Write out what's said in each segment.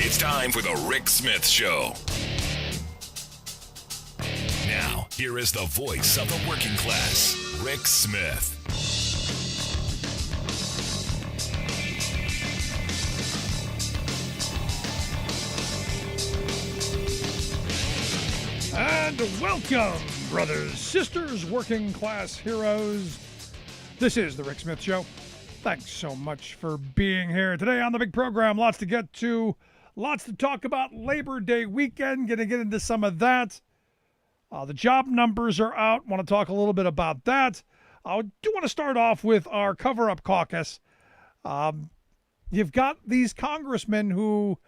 It's time for the Rick Smith Show. Now, here is the voice of the working class, Rick Smith. And welcome, brothers, sisters, working class heroes. This is the Rick Smith Show. Thanks so much for being here today on the big program. Lots to get to, lots to talk about. Labor Day weekend, going to get into some of that. The job numbers are out. Want to talk a little bit about that. I do want to start off with our cover-up caucus. You've got these congressmen who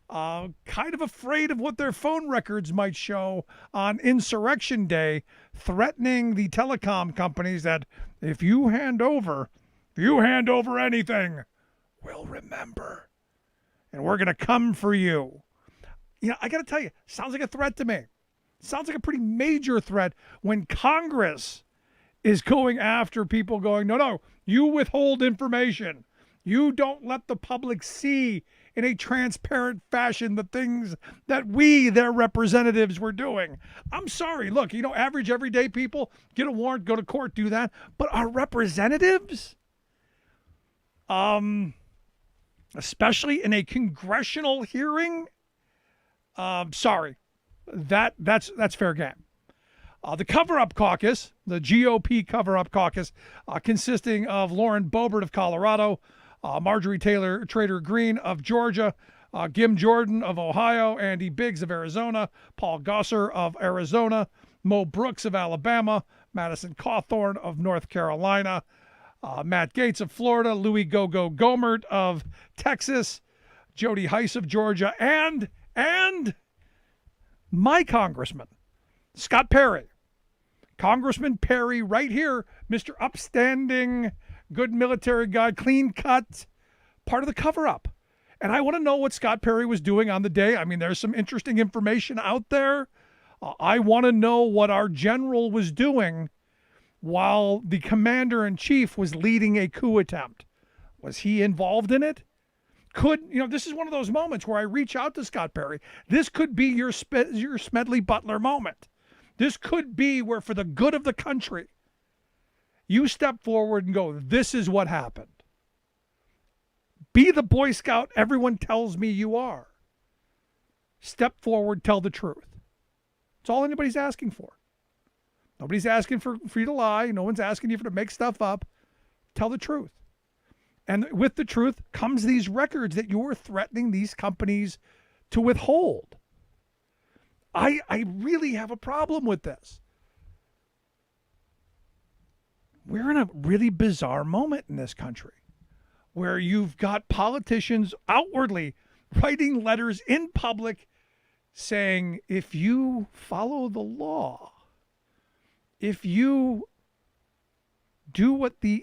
kind of afraid of what their phone records might show on Insurrection Day, threatening the telecom companies that if you hand over anything, we'll remember. And we're going to come for you. You know, I got to tell you, sounds like a threat to me. Sounds like a pretty major threat when Congress is going after people going, no, you withhold information. You don't let the public see in a transparent fashion the things that we, their representatives, were doing. I'm sorry. Look, average everyday people get a warrant, go to court, do that. But our representatives, especially in a congressional hearing, sorry, that's fair game. The cover-up caucus, the GOP cover-up caucus, consisting of Lauren Boebert of Colorado, Marjorie Taylor Trader Green of Georgia, Gim Jordan of Ohio, Andy Biggs of Arizona, Paul Gosar of Arizona, Mo Brooks of Alabama, Madison Cawthorn of North Carolina, Matt Gaetz of Florida, Louis Gogo Gomert of Texas, Jody Heiss of Georgia, and my congressman, Scott Perry. Congressman Perry right here, Mr. Upstanding, good military guy, clean cut, part of the cover-up. And I want to know what Scott Perry was doing on the day. I mean, there's some interesting information out there. I want to know what our general was doing while the commander-in-chief was leading a coup attempt. Was he involved in it? This is one of those moments where I reach out to Scott Perry. This could be your Smedley Butler moment. This could be where, for the good of the country, you step forward and go, this is what happened. Be the Boy Scout everyone tells me you are. Step forward, tell the truth. That's all anybody's asking for. Nobody's asking for you to lie. No one's asking you to make stuff up. Tell the truth. And with the truth comes these records that you're threatening these companies to withhold. I really have a problem with this. We're in a really bizarre moment in this country where you've got politicians outwardly writing letters in public saying, if you follow the law, if you do what the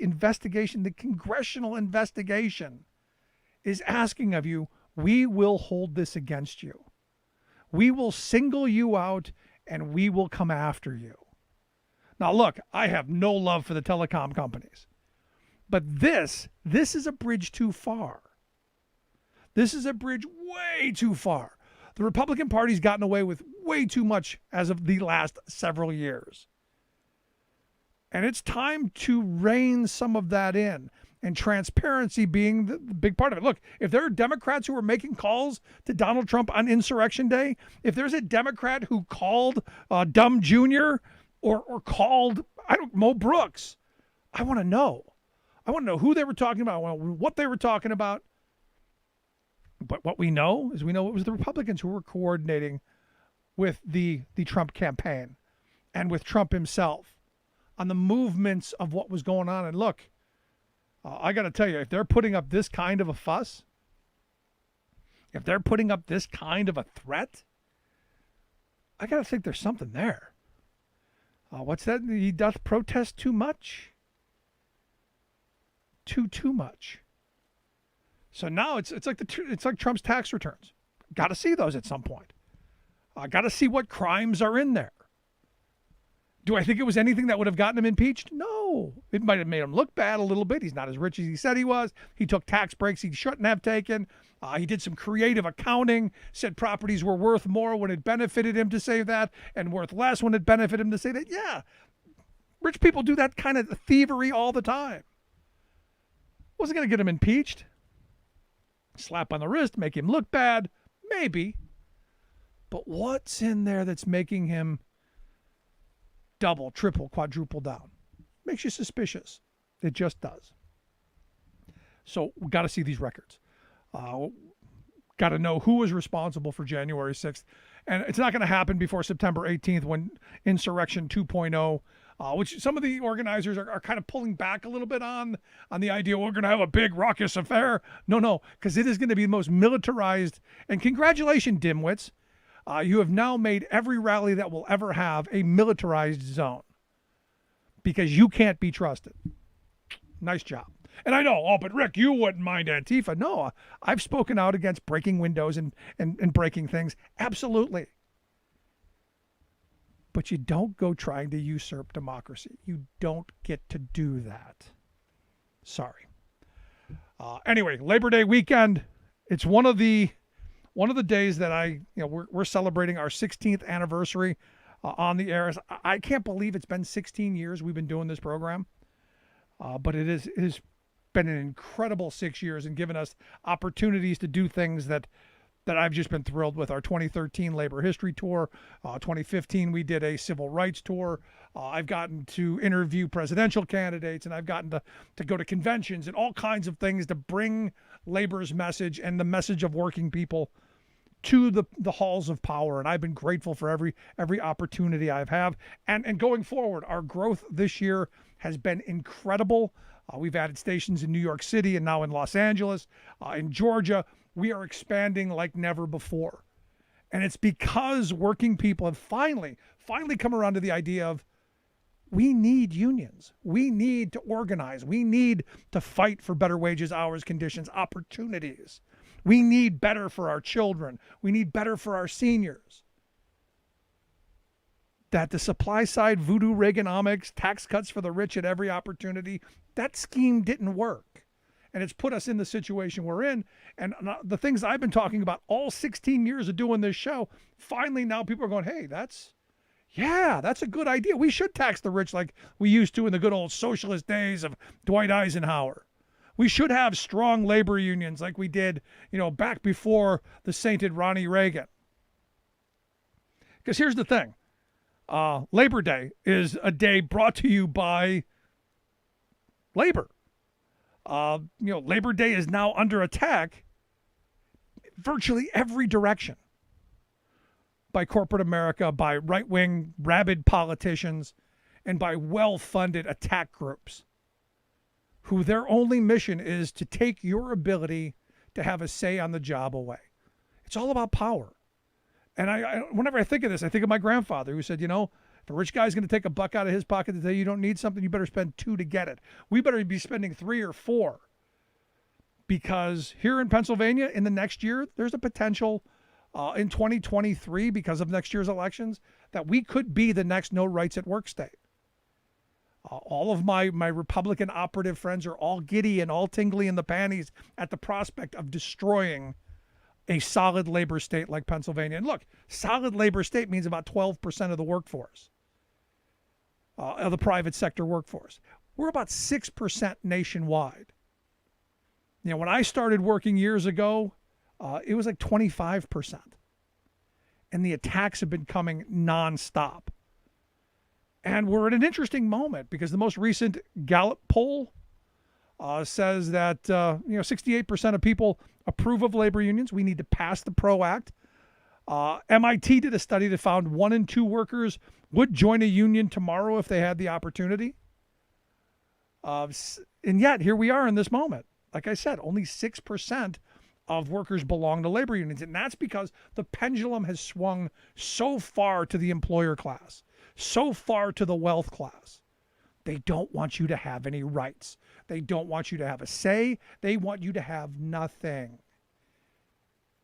congressional investigation is asking of you, we will hold this against you. We will single you out and we will come after you. Now, look, I have no love for the telecom companies, but this is a bridge too far. This is a bridge way too far. The Republican Party's gotten away with way too much as of the last several years. And it's time to rein some of that in, and transparency being the big part of it. Look, if there are Democrats who are making calls to Donald Trump on Insurrection Day, if there's a Democrat who called Dumb Jr. or called, Mo Brooks, I want to know. I want to know who they were talking about, what they were talking about. But what we know is it was the Republicans who were coordinating with the Trump campaign and with Trump himself on the movements of what was going on. And look, I got to tell you, if they're putting up this kind of a fuss, if they're putting up this kind of a threat, I got to think there's something there. What's that? He doth protest too much? Too much. So now it's like Trump's tax returns. Got to see those at some point. Got to see what crimes are in there. Do I think it was anything that would have gotten him impeached? No. It might have made him look bad a little bit. He's not as rich as he said he was. He took tax breaks he shouldn't have taken. He did some creative accounting, said properties were worth more when it benefited him to say that and worth less when it benefited him to say that. Yeah, rich people do that kind of thievery all the time. Wasn't going to get him impeached. Slap on the wrist, make him look bad, maybe. But what's in there that's making him double, triple, quadruple down? Makes you suspicious. It just does. So we got to see these records. Got to know who was responsible for January 6th. And it's not going to happen before September 18th when Insurrection 2.0, which some of the organizers are kind of pulling back a little bit on the idea we're going to have a big raucous affair. No, because it is going to be the most militarized. And congratulations, dimwits. You have now made every rally that we'll ever have a militarized zone because you can't be trusted. Nice job. And I know, but Rick, you wouldn't mind Antifa. No, I've spoken out against breaking windows and breaking things. Absolutely. But you don't go trying to usurp democracy. You don't get to do that. Sorry. Anyway, Labor Day weekend. It's one of the days that we're celebrating our 16th anniversary on the air. I can't believe it's been 16 years we've been doing this program. But it has been an incredible 6 years and given us opportunities to do things that I've just been thrilled with. Our 2013 Labor History Tour, 2015 we did a Civil Rights Tour. I've gotten to interview presidential candidates, and I've gotten to go to conventions and all kinds of things to bring labor's message and the message of working people to the halls of power. And I've been grateful for every opportunity I've had. And going forward, our growth this year has been incredible. We've added stations in New York City and now in Los Angeles, in Georgia. We are expanding like never before. And it's because working people have finally come around to the idea of we need unions. We need to organize. We need to fight for better wages, hours, conditions, opportunities. We need better for our children. We need better for our seniors. That the supply side voodoo Reaganomics, tax cuts for the rich at every opportunity, that scheme didn't work. And it's put us in the situation we're in. And the things I've been talking about all 16 years of doing this show, finally now people are going, hey, that's a good idea. We should tax the rich like we used to in the good old socialist days of Dwight Eisenhower. We should have strong labor unions like we did, back before the sainted Ronnie Reagan. Because here's the thing. Labor Day is a day brought to you by labor. Labor Day is now under attack virtually every direction by corporate America, by right-wing rabid politicians, and by well-funded attack groups who their only mission is to take your ability to have a say on the job away. It's all about power. And whenever I think of this, I think of my grandfather who said, if a rich guy's going to take a buck out of his pocket to tell you don't need something, you better spend 2 to get it. We better be spending 3 or 4. Because here in Pennsylvania, in the next year, there's a potential in 2023, because of next year's elections, that we could be the next no rights at work state. All of my Republican operative friends are all giddy and all tingly in the panties at the prospect of destroying a solid labor state like Pennsylvania. And look, solid labor state means about 12% of the workforce, of the private sector workforce. We're about 6% nationwide. When I started working years ago, it was like 25%. And the attacks have been coming nonstop. And we're at an interesting moment because the most recent Gallup poll says that 68% of people approve of labor unions. We need to pass the PRO Act. MIT did a study that found 1 in 2 workers would join a union tomorrow if they had the opportunity. And yet here we are in this moment. Like I said, only 6% of workers belong to labor unions. And that's because the pendulum has swung so far to the employer class, so far to the wealth class. They don't want you to have any rights. They don't want you to have a say. They want you to have nothing.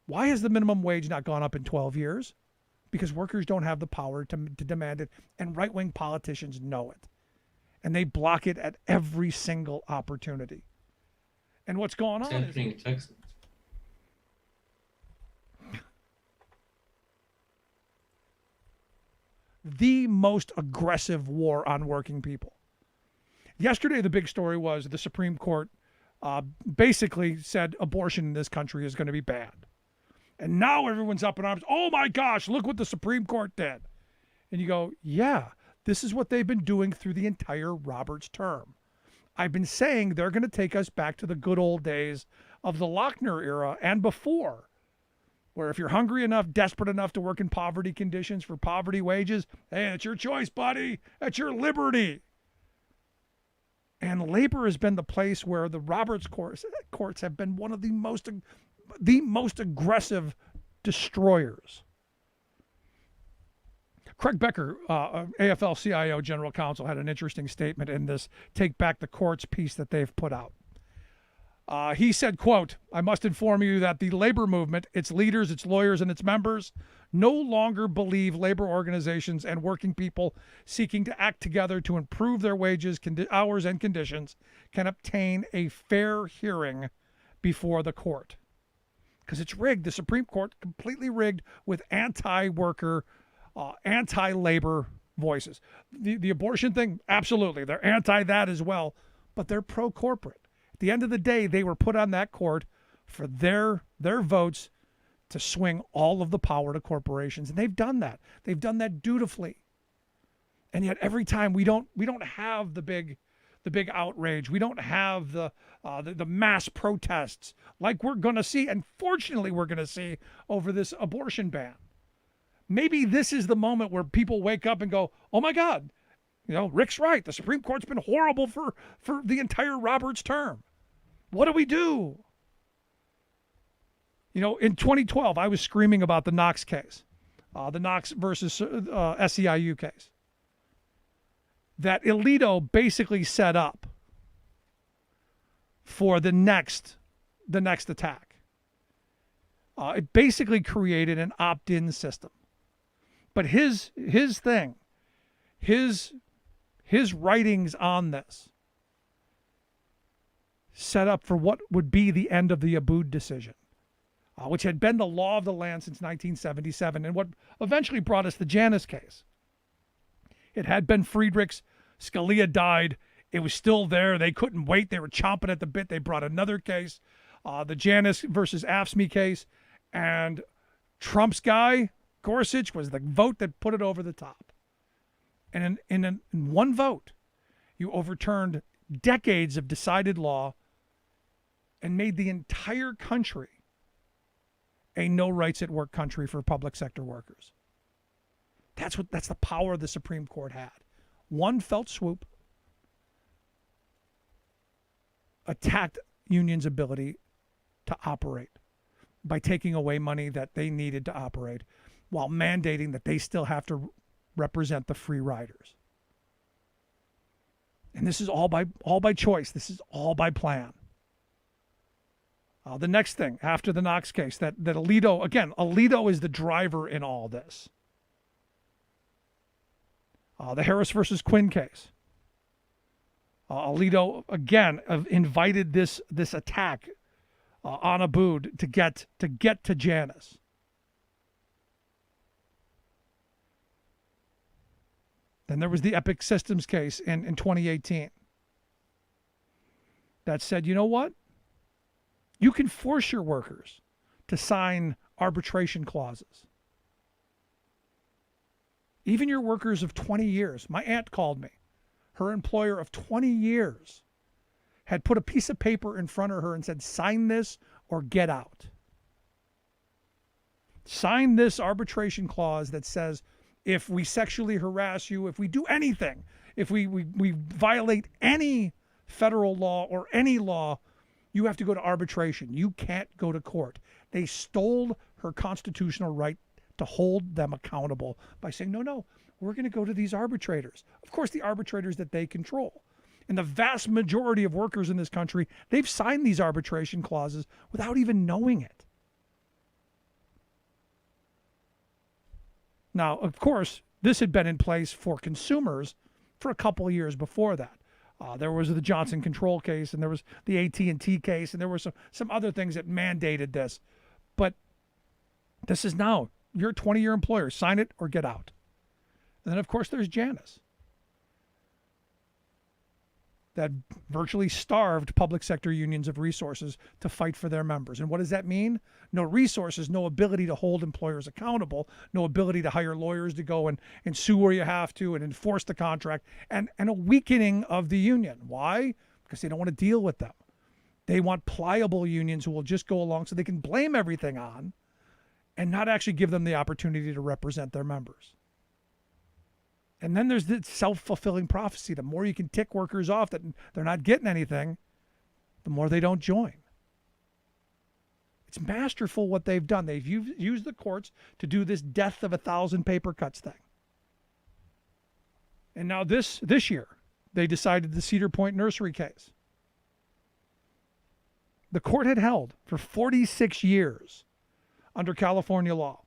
Why has the minimum wage not gone up in 12 years? because workers don't have the power to demand it, and right-wing politicians know it. And they block it at every single opportunity. And what's going on is... in Texas. The most aggressive war on working people. Yesterday, the big story was the Supreme Court basically said abortion in this country is going to be bad. And now everyone's up in arms. Oh my gosh, look what the Supreme Court did. And you go, yeah, this is what they've been doing through the entire Roberts term. I've been saying they're going to take us back to the good old days of the Lochner era and before, where if you're hungry enough, desperate enough to work in poverty conditions for poverty wages, hey, it's your choice, buddy. That's your liberty. And labor has been the place where the Roberts courts have been one of the most aggressive destroyers. Craig Becker, AFL-CIO General Counsel, had an interesting statement in this Take Back the Courts piece that they've put out. He said, quote, "I must inform you that the labor movement, its leaders, its lawyers, and its members no longer believe labor organizations and working people seeking to act together to improve their wages, hours, and conditions can obtain a fair hearing before the court." Because it's rigged. The Supreme Court completely rigged with anti-worker, anti-labor voices. The abortion thing, absolutely. They're anti that as well, but they're pro-corporate. At the end of the day, they were put on that court for their votes to swing all of the power to corporations, and they've done that. They've done that dutifully. And yet every time we don't have the big outrage. We don't have the mass protests like we're going to see, and fortunately we're going to see over this abortion ban. Maybe this is the moment where people wake up and go, oh my God, Rick's right. The Supreme Court's been horrible for the entire Roberts term. What do we do? In 2012, I was screaming about the Knox case, the Knox versus SEIU case, that Alito basically set up for the next attack. It basically created an opt-in system. But his thing, his writings on this set up for what would be the end of the Abood decision, which had been the law of the land since 1977, and what eventually brought us the Janus case. It had been Friedrichs. Scalia died. It was still there. They couldn't wait. They were chomping at the bit. They brought another case, the Janus versus AFSCME case, and Trump's guy, Gorsuch, was the vote that put it over the top. And in one vote, you overturned decades of decided law and made the entire country a no rights at work country for public sector workers. That's the power the Supreme Court had. One fell swoop attacked unions' ability to operate by taking away money that they needed to operate while mandating that they still have to represent the free riders. And this is all by choice. This is all by plan. The next thing after the Knox case, that Alito is the driver in all this. The Harris versus Quinn case. Alito again invited this attack on Abood to get to Janus. Then there was the Epic Systems case in 2018 that said, you know what? You can force your workers to sign arbitration clauses. Even your workers of 20 years. My aunt called me. Her employer of 20 years had put a piece of paper in front of her and said, sign this or get out. Sign this arbitration clause that says, if we sexually harass you, if we do anything, if we violate any federal law or any law, you have to go to arbitration. You can't go to court. They stole her constitutional right to hold them accountable by saying, no, we're going to go to these arbitrators. Of course, the arbitrators that they control. And the vast majority of workers in this country, they've signed these arbitration clauses without even knowing it. Now, of course, this had been in place for consumers for a couple of years before that. There was the Johnson Control case, and there was the AT&T case, and there were some other things that mandated this. But this is now, you're a 20-year employer. Sign it or get out. And then, of course, there's Janus, that virtually starved public sector unions of resources to fight for their members. And what does that mean? No resources, no ability to hold employers accountable, no ability to hire lawyers to go and sue where you have to and enforce the contract, and a weakening of the union. Why? Because they don't want to deal with them. They want pliable unions who will just go along so they can blame everything on and not actually give them the opportunity to represent their members. And then there's the self-fulfilling prophecy. The more you can tick workers off that they're not getting anything, the more they don't join. It's masterful what they've done. They've used the courts to do this death of 1,000 paper cuts thing. And now this year, they decided the Cedar Point nursery case. The court had held for 46 years under California law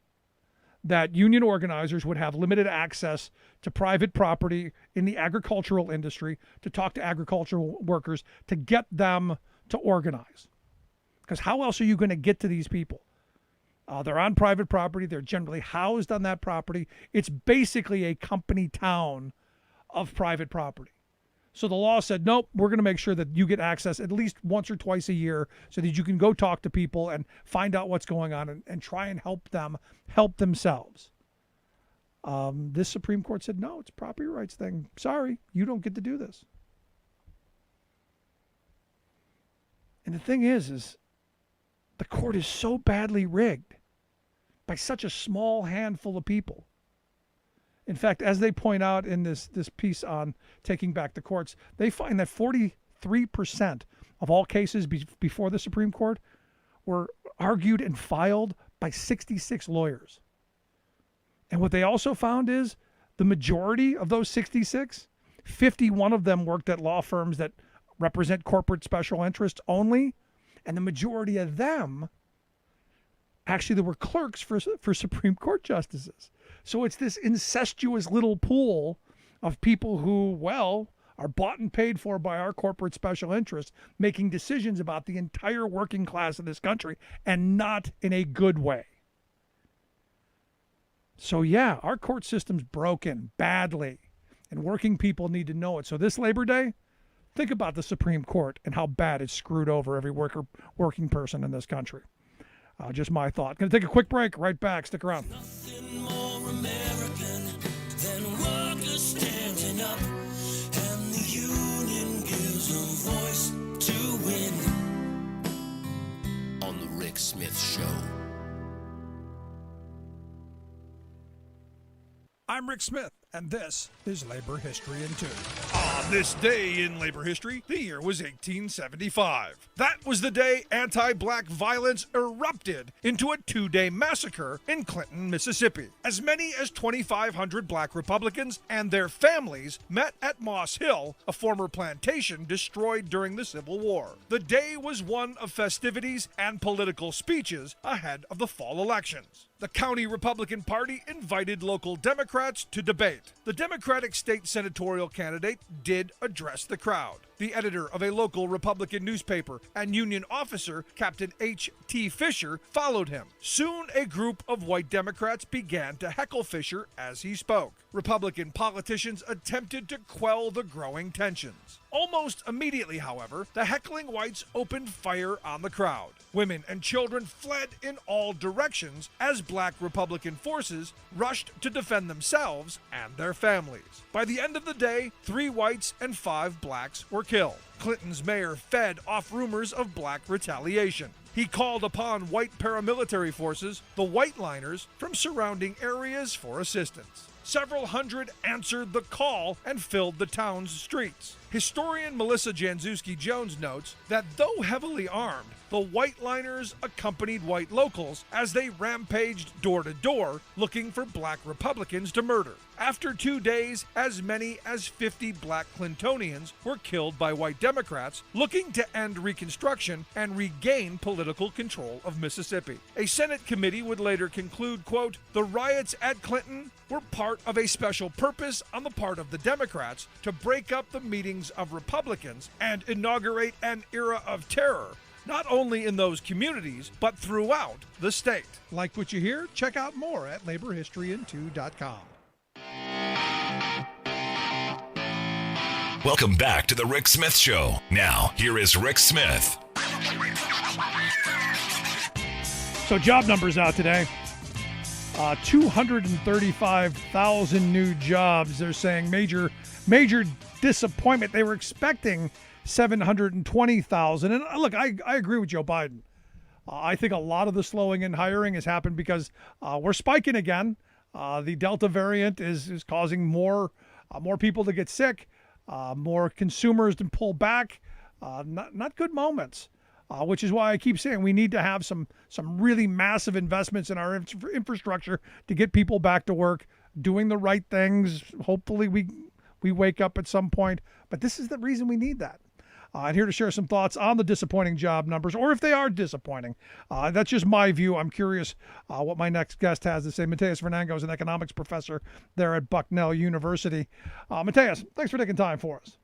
that union organizers would have limited access to private property in the agricultural industry to talk to agricultural workers to get them to organize. Because how else are you going to get to these people? They're on private property. They're generally housed on that property. It's basically a company town of private property. So the law said, nope, we're going to make sure that you get access at least once or twice a year so that you can go talk to people and find out what's going on and try and help them help themselves. This Supreme Court said, no, it's a property rights thing. Sorry, you don't get to do this. And the thing is the court is so badly rigged by such a small handful of people. In fact, as they point out in this piece on taking back the courts, they find that 43% of all cases before the Supreme Court were argued and filed by 66 lawyers. And what they also found is the majority of those 66, 51 of them worked at law firms that represent corporate special interests only, and the majority of them actually there were clerks for Supreme Court justices. So it's this incestuous little pool of people who, well, are bought and paid for by our corporate special interests, making decisions about the entire working class of this country, and not in a good way. So yeah, our court system's broken badly, and working people need to know it. So this Labor Day, think about the Supreme Court and how bad it's screwed over every working person in this country. Just my thought. Going to take a quick break. Right back. Stick around. Nothing more American than workers standing up, and the union gives a voice to win. On the Rick Smith Show. I'm Rick Smith, and this is Labor History in 2. On this day in labor history, the year was 1875. That was the day anti-black violence erupted into a 2-day massacre in Clinton, Mississippi. As many as 2,500 black Republicans and their families met at Moss Hill, a former plantation destroyed during the Civil War. The day was one of festivities and political speeches ahead of the fall elections. The county Republican Party invited local Democrats to debate. The Democratic state senatorial candidate did address the crowd. The editor of a local Republican newspaper and Union officer, Captain H.T. Fisher, followed him. Soon a group of white Democrats began to heckle Fisher as he spoke. Republican politicians attempted to quell the growing tensions. Almost immediately, however, the heckling whites opened fire on the crowd. Women and children fled in all directions as black Republican forces rushed to defend themselves and their families. By the end of the day, 3 whites and 5 blacks were killed. Clinton's mayor fed off rumors of black retaliation. He called upon white paramilitary forces, the White Liners, from surrounding areas for assistance. Several hundred answered the call and filled the town's streets. Historian Melissa Janczewski-Jones notes that though heavily armed, the white liners accompanied white locals as they rampaged door to door looking for black Republicans to murder. After 2 days, as many as 50 black Clintonians were killed by white Democrats looking to end Reconstruction and regain political control of Mississippi. A Senate committee would later conclude, quote, "The riots at Clinton were part of a special purpose on the part of the Democrats to break up the meetings of Republicans and inaugurate an era of terror, not only in those communities, but throughout the state." Like what you hear? Check out more at laborhistoryin2.com. Welcome back to the Rick Smith Show. Now, here is Rick Smith. So job numbers out today. 235,000 new jobs. They're saying major disappointment. They were expecting 720,000. And look, I agree with Joe Biden. I think a lot of the slowing in hiring has happened because we're spiking again. The Delta variant is causing more people to get sick, more consumers to pull back. Not good moments. Which is why I keep saying we need to have some really massive investments in our infrastructure to get people back to work, doing the right things. Hopefully we wake up at some point. But this is the reason we need that. I'm here to share some thoughts on the disappointing job numbers, or if they are disappointing. That's just my view. I'm curious what my next guest has to say. Matias Vernengo is an economics professor there at Bucknell University. Matias, thanks for taking time for us.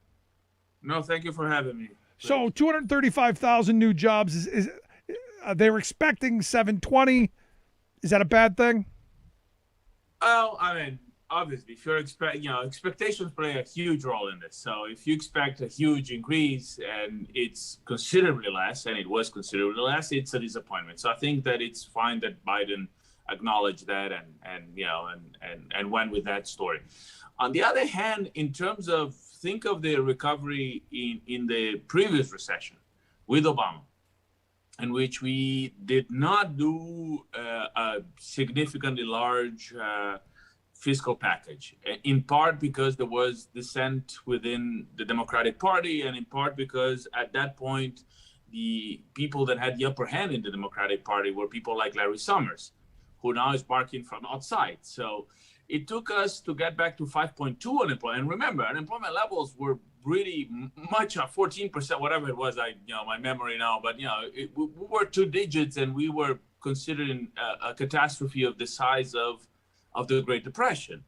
No, thank you for having me. So 235,000 new jobs. Is they were expecting 720. Is that a bad thing? Well, I mean, obviously, if you're expectations play a huge role in this. So if you expect a huge increase and it's considerably less, and it was considerably less, it's a disappointment. So I think that it's fine that Biden acknowledged that and went with that story. On the other hand, in terms of think of the recovery in the previous recession with Obama, in which we did not do a significantly large fiscal package, in part because there was dissent within the Democratic Party, and in part because at that point, the people that had the upper hand in the Democratic Party were people like Larry Summers, who now is barking from outside. So it took us to get back to 5.2 unemployment. And remember, unemployment levels were really much 14%, whatever it was. My memory now, but we were 2 digits, and we were considering a catastrophe of the size of the Great Depression.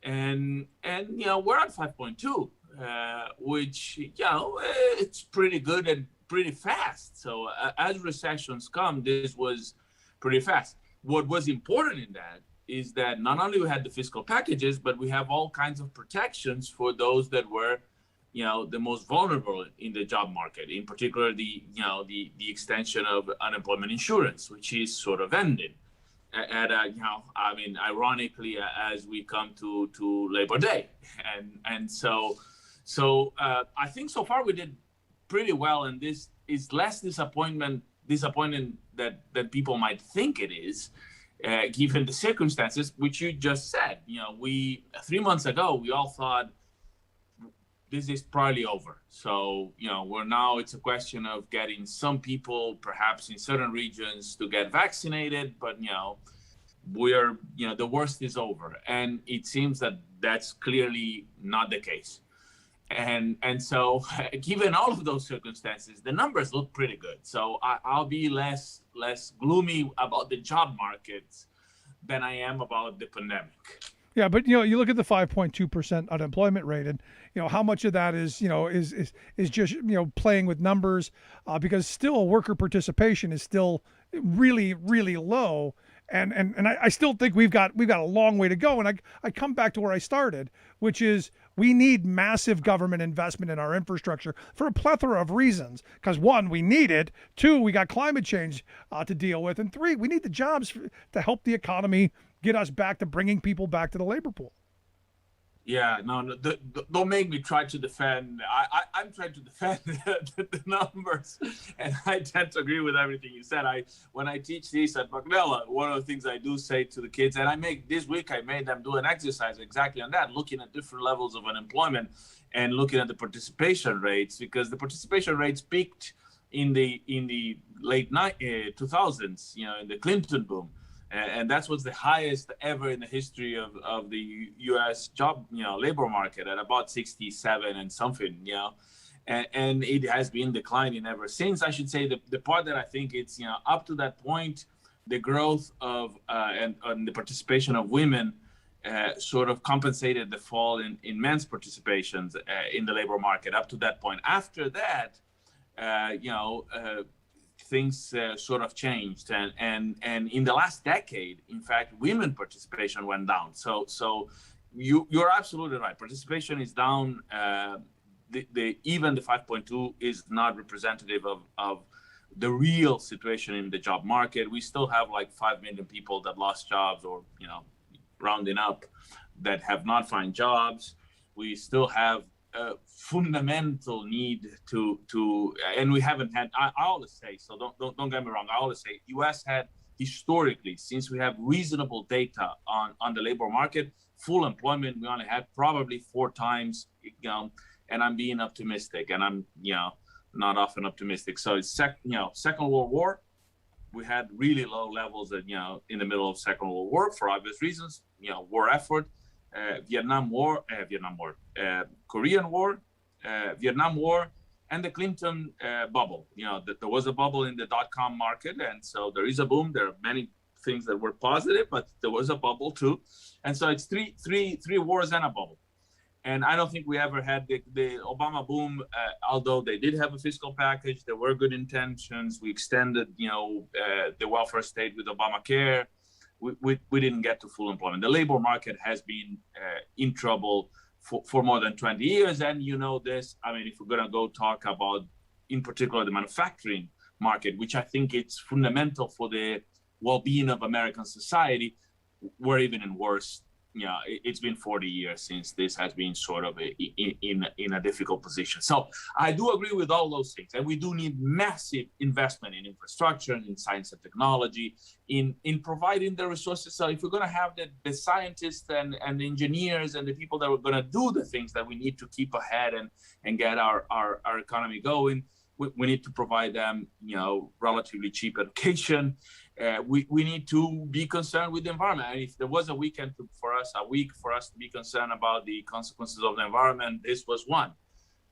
And we're at 5.2, which it's pretty good and pretty fast. So as recessions come, this was pretty fast. What was important in that is that not only we had the fiscal packages, but we have all kinds of protections for those that were, the most vulnerable in the job market. In particular, the extension of unemployment insurance, which is sort of ending ironically, as we come to Labor Day, and so I think so far we did pretty well, and this is less disappointing that people might think it is. Given the circumstances, which you just said, 3 months ago, we all thought this is probably over. So, it's a question of getting some people, perhaps in certain regions, to get vaccinated, but, the worst is over. And it seems that that's clearly not the case. And so, given all of those circumstances, the numbers look pretty good. So I'll be less gloomy about the job markets than I am about the pandemic. Yeah, but you look at the 5.2% unemployment rate, and how much of that is just playing with numbers, because still worker participation is still really, really low. And I still think we've got a long way to go. And I come back to where I started, which is we need massive government investment in our infrastructure for a plethora of reasons. Because 1, we need it. 2, we got climate change to deal with. And 3, we need the jobs to help the economy get us back to bringing people back to the labor pool. Yeah, no, don't make me try to defend. I'm trying to defend the numbers, and I tend to agree with everything you said. When I teach this at Bucknell, one of the things I do say to the kids, and I made them do an exercise exactly on that, looking at different levels of unemployment and looking at the participation rates, because the participation rates peaked in the late 2000s, in the Clinton boom. And that was the highest ever in the history of the U.S. job, labor market at about 67 and something, and it has been declining ever since. I should say the part that I think it's, up to that point, the growth of and the participation of women sort of compensated the fall in men's participations in the labor market up to that point. After that, things sort of changed, and in the last decade, in fact, women participation went down. So you're absolutely right. Participation is down. Even the 5.2 is not representative of the real situation in the job market. We still have like 5 million people that lost jobs, or rounding up, that have not found jobs. We still have a fundamental need to and we haven't had, I always say, so don't get me wrong, I always say US had historically, since we have reasonable data on the labor market, full employment we only had probably 4 times, and I'm being optimistic, and I'm not often optimistic. So it's Second World War, we had really low levels in the middle of Second World War for obvious reasons, war effort. Vietnam War, Korean War, Vietnam War, and the Clinton bubble. There was a bubble in the dot-com market, and so there is a boom. There are many things that were positive, but there was a bubble too. And so it's three wars and a bubble. And I don't think we ever had the Obama boom, although they did have a fiscal package. There were good intentions. We extended, the welfare state with Obamacare. We didn't get to full employment. The labor market has been in trouble for more than 20 years. And this, I mean, if we're going to go talk about, in particular, the manufacturing market, which I think it's fundamental for the well-being of American society, we're even in worse. It's been 40 years since this has been sort of in a difficult position. So I do agree with all those things. And we do need massive investment in infrastructure and in science and technology, in providing the resources. So if we're going to have the scientists and the engineers and the people that are going to do the things that we need to keep ahead and get our economy going, we need to provide them, relatively cheap education. We need to be concerned with the environment. And if there was a week for us to be concerned about the consequences of the environment, this was one.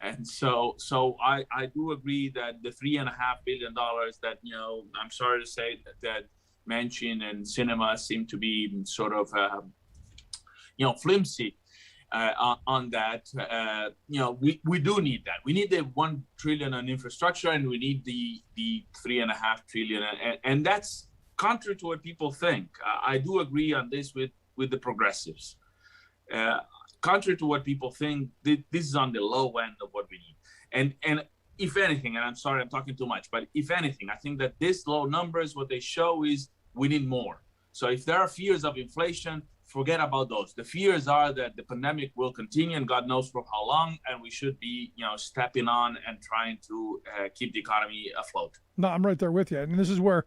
And so I do agree that the $3.5 billion that, I'm sorry to say that Manchin and Sinema seem to be sort of, flimsy on that. We do need that. We need the $1 trillion on infrastructure, and we need the $3.5 trillion, and that's contrary to what people think. I do agree on this with the progressives. Contrary to what people think, this is on the low end of what we need. And if anything, and I'm sorry I'm talking too much, but if anything, I think that these low numbers, what they show is we need more. So if there are fears of inflation, forget about those. The fears are that the pandemic will continue, and God knows for how long, and we should be, stepping on and trying to keep the economy afloat. No, I'm right there with you. And this is where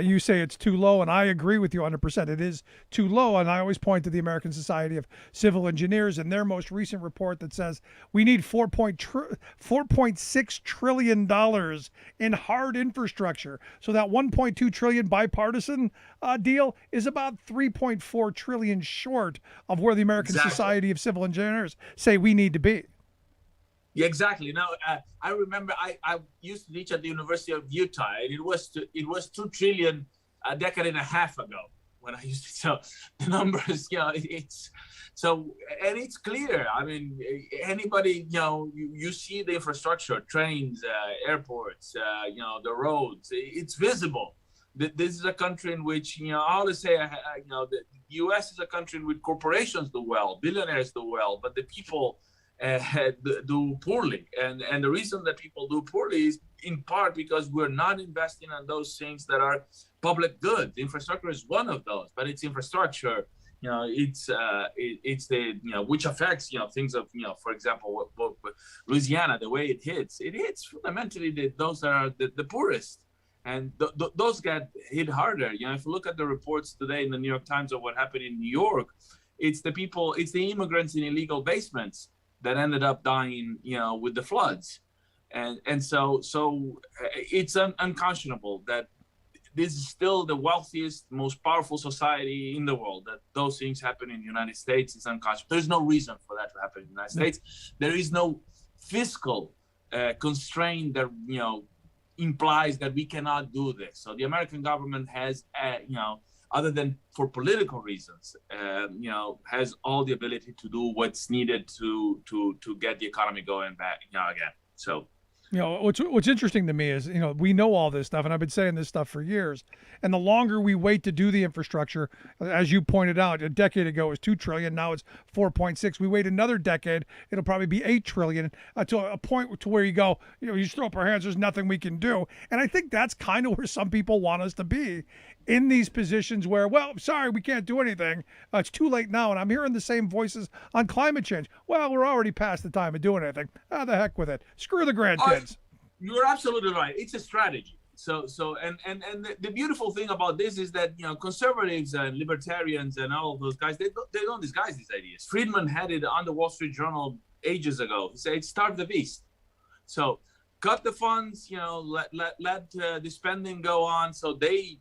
you say it's too low, and I agree with you 100%. It is too low, and I always point to the American Society of Civil Engineers and their most recent report that says we need $4.6 trillion in hard infrastructure. So that $1.2 trillion bipartisan deal is about $3.4 trillion short of where the American Society of Civil Engineers say we need to be. Yeah, exactly. Now, I remember I used to teach at the University of Utah, and it was $2 trillion a decade and a half ago when I used to. So the numbers, it's so, and it's clear. I mean, anybody, you see the infrastructure, trains, airports, the roads. It's visible. This is a country in which, I always say, the U.S. is a country in which corporations do well, billionaires do well, but the people do poorly. And the reason that people do poorly is in part because we're not investing in those things that are public goods. Infrastructure is one of those, but it's infrastructure, it's the which affects things of for example, what Louisiana, the way it hits fundamentally those that are the poorest, and those get hit harder. If you look at the reports today in the New York Times of what happened in New York, it's the immigrants in illegal basements that ended up dying with the floods, and so it's unconscionable that this is still the wealthiest, most powerful society in the world. That those things happen in the United States is unconscionable. There's no reason for that to happen in the United States. There is no fiscal constraint that implies that we cannot do this. So the American government has, other than for political reasons, has all the ability to do what's needed to get the economy going back again. So. What's interesting to me is, we know all this stuff, and I've been saying this stuff for years. And the longer we wait to do the infrastructure, as you pointed out, a decade ago it was $2 trillion, now it's 4.6. We wait another decade, it'll probably be $8 trillion to a point to where you go, you just throw up our hands, there's nothing we can do. And I think that's kind of where some people want us to be, in these positions where, well, sorry, we can't do anything. It's too late now. And I'm hearing the same voices on climate change. Well, we're already past the time of doing anything. The heck with it. Screw the grandkids. You're absolutely right. It's a strategy. So the beautiful thing about this is that, conservatives and libertarians and all of those guys, they don't disguise these ideas. Friedman had it on the Wall Street Journal ages ago. He said, starve the beast. So cut the funds, let the spending go on. So they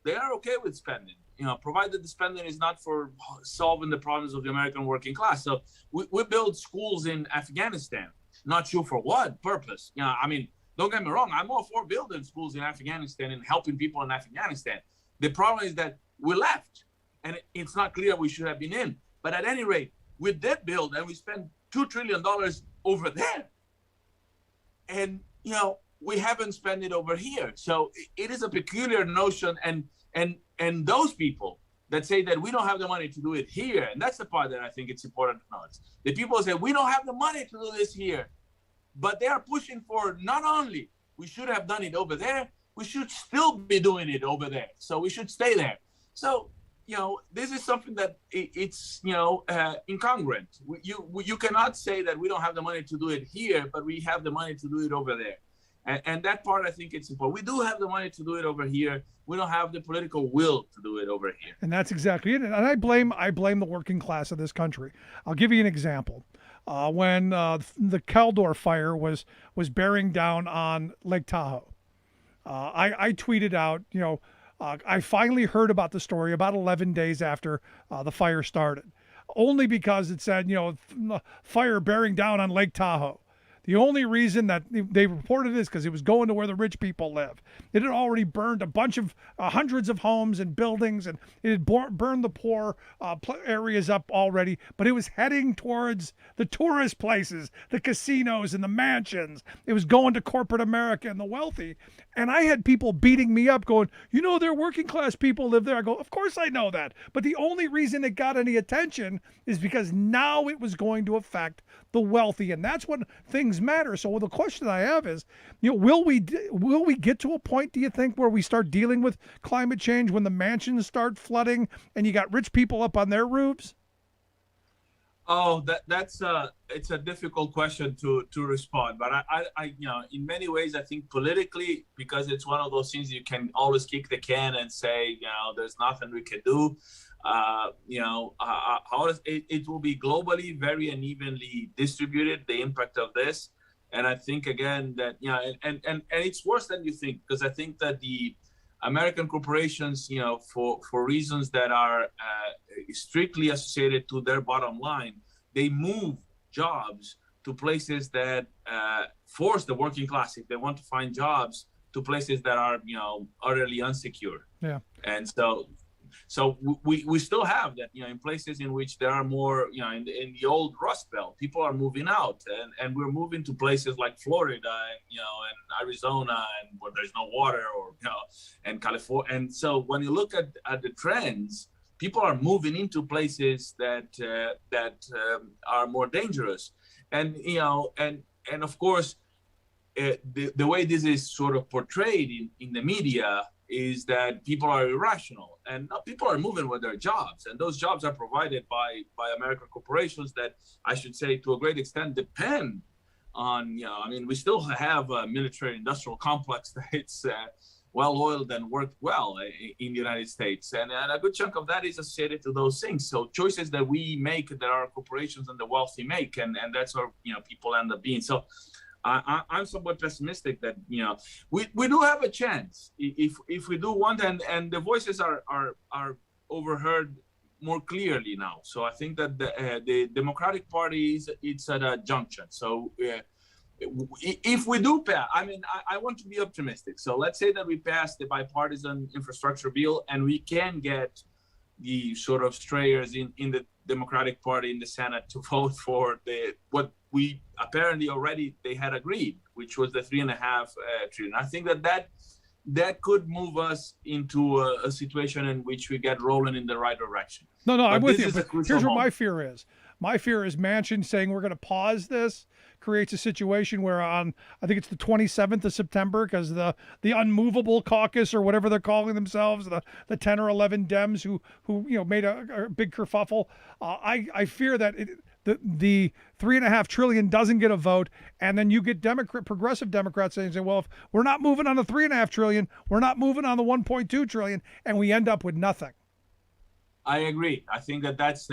are okay with spending, provided the spending is not for solving the problems of the American working class. So we build schools in Afghanistan, not sure for what purpose. Don't get me wrong, I'm all for building schools in Afghanistan and helping people in Afghanistan. The problem is that we left, and it's not clear we should have been in. But at any rate, we did build, and we spent $2 trillion over there. And we haven't spent it over here. So it is a peculiar notion, and those people that say that we don't have the money to do it here, and that's the part that I think it's important to notice. The people say we don't have the money to do this here, but they are pushing for not only we should have done it over there, we should still be doing it over there. So we should stay there. So this is something that it's incongruent. You cannot say that we don't have the money to do it here, but we have the money to do it over there. And that part, I think it's important. We do have the money to do it over here. We don't have the political will to do it over here. And that's exactly it. And I blame the working class of this country. I'll give you an example. When the Caldor fire was bearing down on Lake Tahoe, I tweeted out, I finally heard about the story about 11 days after the fire started, only because it said, fire bearing down on Lake Tahoe. The only reason that they reported this because it was going to where the rich people live. It had already burned a bunch of hundreds of homes and buildings, and it had burned the poor areas up already. But it was heading towards the tourist places, the casinos and the mansions. It was going to corporate America and the wealthy. And I had people beating me up going, they're working class people live there. I go, of course I know that. But the only reason it got any attention is because now it was going to affect the wealthy. And that's when things matter. So the question I have is, will we get to a point, do you think, where we start dealing with climate change when the mansions start flooding and you got rich people up on their roofs? Oh, it's a difficult question to respond. But I in many ways, I think politically, because it's one of those things you can always kick the can and say, there's nothing we can do. It will be globally very unevenly distributed, the impact of this. And I think again that, and it's worse than you think, because I think that the American corporations, for reasons that are strictly associated to their bottom line, they move jobs to places that force the working class, if they want to find jobs, to places that are, utterly unsecure. Yeah. And so we still have that, in places in which there are more, in the old Rust Belt, people are moving out, and we're moving to places like Florida, and Arizona, and where there's no water, or and California. And so when you look at the trends, people are moving into places that are more dangerous, and of course, the way this is sort of portrayed in the media is that people are irrational, and people are moving with their jobs, and those jobs are provided by American corporations that, I should say, to a great extent depend on, we still have a military industrial complex that it's well-oiled and worked well in the United States. And a good chunk of that is associated to those things. So choices that we make, that our corporations and the wealthy make, and that's where, people end up being. So I'm somewhat pessimistic that, we do have a chance if we do want, and the voices are overheard more clearly now. So I think that the Democratic Party it's at a junction. So if we do pass, I want to be optimistic. So let's say that we pass the bipartisan infrastructure bill, and we can get the sort of strayers in the Democratic Party in the Senate to vote for what we apparently already they had agreed, which was the $3.5 trillion. I think that could move us into a situation in which we get rolling in the right direction. No, I'm with you. But here's what my fear is. My fear is Manchin saying we're going to pause this creates a situation where I think it's the 27th of September, because the unmovable caucus, or whatever they're calling themselves, the 10 or 11 Dems who made a big kerfuffle. I fear that the $3.5 trillion doesn't get a vote, and then you get progressive Democrats saying, well, if we're not moving on the $3.5 trillion, we're not moving on the $1.2 trillion, and we end up with nothing. I agree. I think that's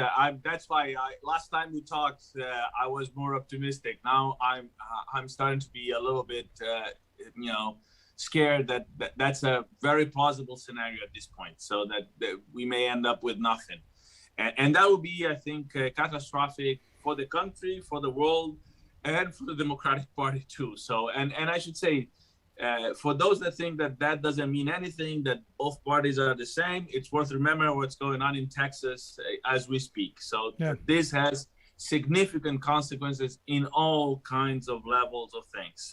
why last time we talked, I was more optimistic. Now I'm starting to be a little bit, scared that that's a very plausible scenario at this point. So that we may end up with nothing, and that would be, I think, catastrophic for the country, for the world, and for the Democratic Party too. So, and I should say, for those that think that doesn't mean anything, that both parties are the same, it's worth remembering what's going on in Texas as we speak. So This has significant consequences in all kinds of levels of things.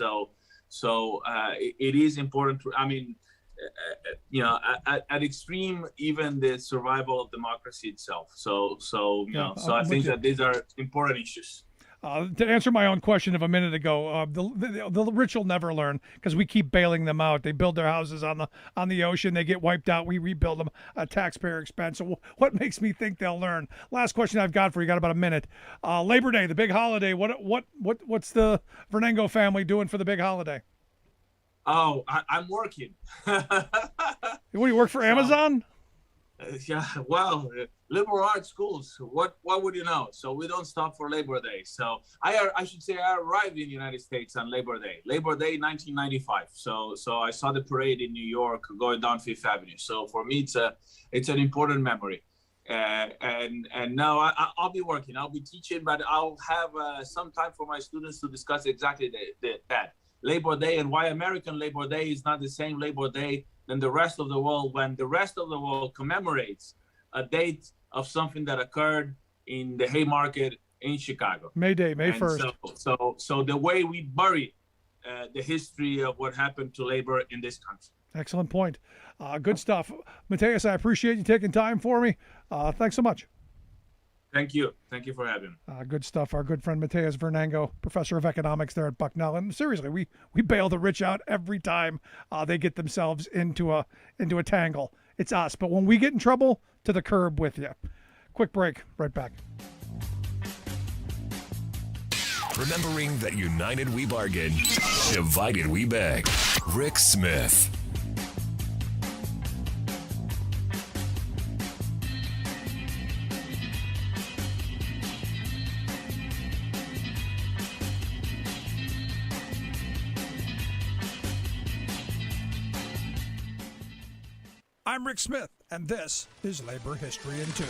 So it is important to, at extreme, even the survival of democracy itself. So I think that these are important issues. To answer my own question of a minute ago, the rich will never learn, because we keep bailing them out. They build their houses on the ocean. They get wiped out. We rebuild them at taxpayer expense. So what makes me think they'll learn? Last question I've got for you. Got about a minute. Labor Day, the big holiday. What's the Vernengo family doing for the big holiday? Oh, I'm working. What, do you work for Amazon? Yeah, well, liberal arts schools, what would you know? So we don't stop for Labor Day. So I should say I arrived in the United States on Labor Day 1995. So I saw the parade in New York going down Fifth Avenue. So for me, it's an important memory. And now I'll be working, I'll be teaching, but I'll have some time for my students to discuss exactly that Labor Day, and why American Labor Day is not the same Labor Day than the rest of the world, when the rest of the world commemorates a date of something that occurred in the Haymarket in Chicago. May 1st. So the way we bury the history of what happened to labor in this country. Excellent point. Good stuff. Matias, I appreciate you taking time for me. Thanks so much. Thank you. Thank you for having me. Good stuff. Our good friend Matias Vernengo, professor of economics there at Bucknell. And seriously, we bail the rich out every time they get themselves into a tangle. It's us. But when we get in trouble, to the curb with you. Quick break. Right back. Remembering that united we bargain, divided we beg. Rick Smith. I'm Rick Smith, and this is Labor History in 2.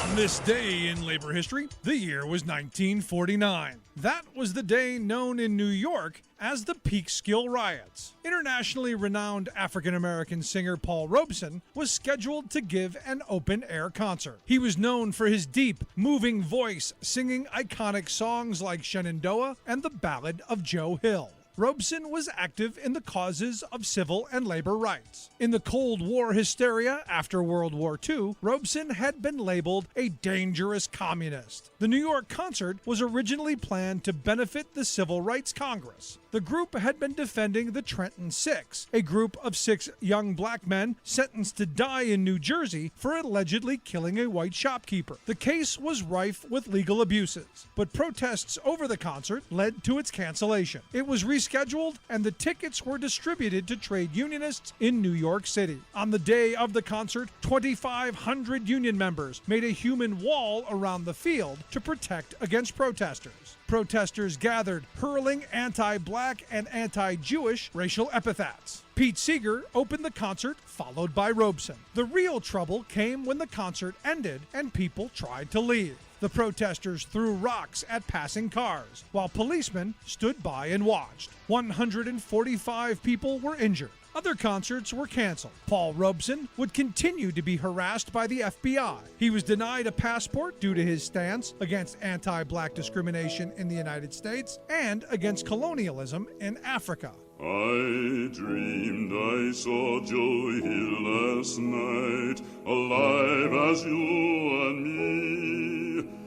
On this day in labor history, the year was 1949. That was the day known in New York as the Peekskill Riots. Internationally renowned African-American singer Paul Robeson was scheduled to give an open-air concert. He was known for his deep, moving voice, singing iconic songs like Shenandoah and the Ballad of Joe Hill. Robeson was active in the causes of civil and labor rights. In the Cold War hysteria after World War II, Robeson had been labeled a dangerous communist. The New York concert was originally planned to benefit the Civil Rights Congress. The group had been defending the Trenton Six, a group of 6 young black men sentenced to die in New Jersey for allegedly killing a white shopkeeper. The case was rife with legal abuses, but protests over the concert led to its cancellation. It was rescheduled, and the tickets were distributed to trade unionists in New York City. On the day of the concert, 2,500 union members made a human wall around the field to protect against protesters. Protesters gathered, hurling anti-black and anti-Jewish racial epithets. Pete Seeger opened the concert, followed by Robeson. The real trouble came when the concert ended and people tried to leave. The protesters threw rocks at passing cars, while policemen stood by and watched. 145 people were injured. Other concerts were canceled. Paul Robeson would continue to be harassed by the FBI. He was denied a passport due to his stance against anti-black discrimination in the United States and against colonialism in Africa. I dreamed I saw Joe Hill last night, alive as you and me.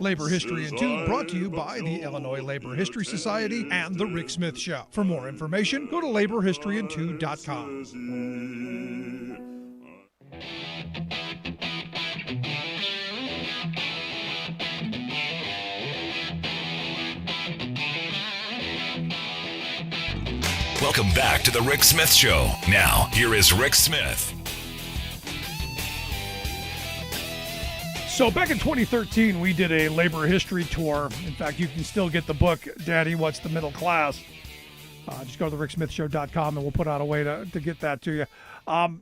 Labor History in 2 brought to you by the Illinois Labor History Society and The Rick Smith Show. For more information, go to laborhistoryin2.com. Welcome back to the Rick Smith Show. Now, here is Rick Smith. So back in 2013, we did a labor history tour. In fact, you can still get the book, Daddy, What's the Middle Class? Just go to thericksmithshow.com and we'll put out a way to get that to you. And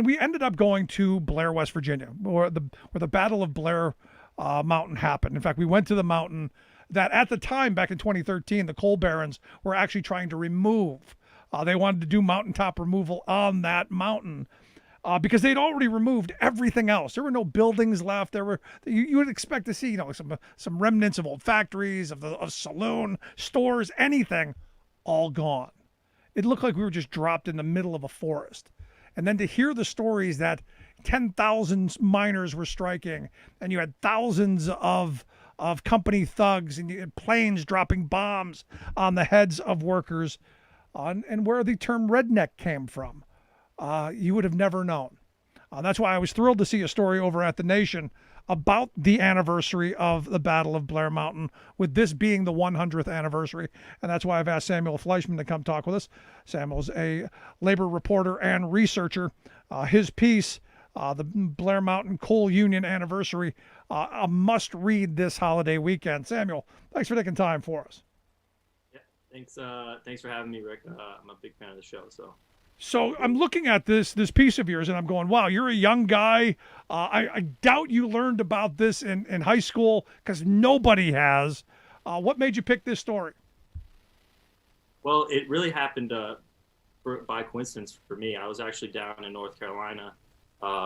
we ended up going to Blair, West Virginia, where the Battle of Blair Mountain happened. In fact, we went to the mountain that at the time, back in 2013, the coal barons were actually trying to remove. They wanted to do mountaintop removal on that mountain. Because they'd already removed everything else. There were no buildings left. You would expect to see, some remnants of old factories, of saloon, stores, anything, all gone. It looked like we were just dropped in the middle of a forest. And then to hear the stories that 10,000 miners were striking, and you had thousands of company thugs, and you had planes dropping bombs on the heads of workers, and where the term redneck came from. You would have never known. That's why I was thrilled to see a story over at The Nation about the anniversary of the Battle of Blair Mountain, with this being the 100th anniversary. And that's why I've asked Samuel Fleischman to come talk with us. Samuel's a labor reporter and researcher. His piece, the Blair Mountain Coal Union Anniversary, a must-read this holiday weekend. Samuel, thanks for taking time for us. Yeah, thanks for having me, Rick. I'm a big fan of the show, So I'm looking at this piece of yours, and I'm going, wow, you're a young guy. I doubt you learned about this in high school, because nobody has. What made you pick this story? Well, it really happened by coincidence for me. I was actually down in North Carolina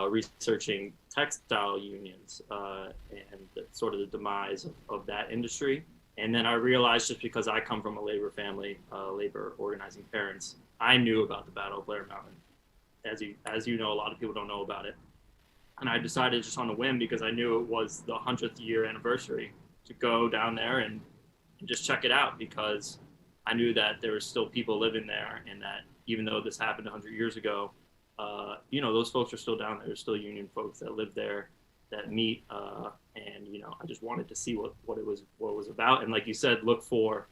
researching textile unions and sort of the demise of that industry. And then I realized, just because I come from a labor family, labor organizing parents, I knew about the Battle of Blair Mountain. As you know, a lot of people don't know about it. And I decided, just on a whim, because I knew it was the 100th year anniversary, to go down there and just check it out, because I knew that there were still people living there, and that even though this happened 100 years ago, those folks are still down there. There's still union folks that live there, that meet, and I just wanted to see what it was about. And like you said, look for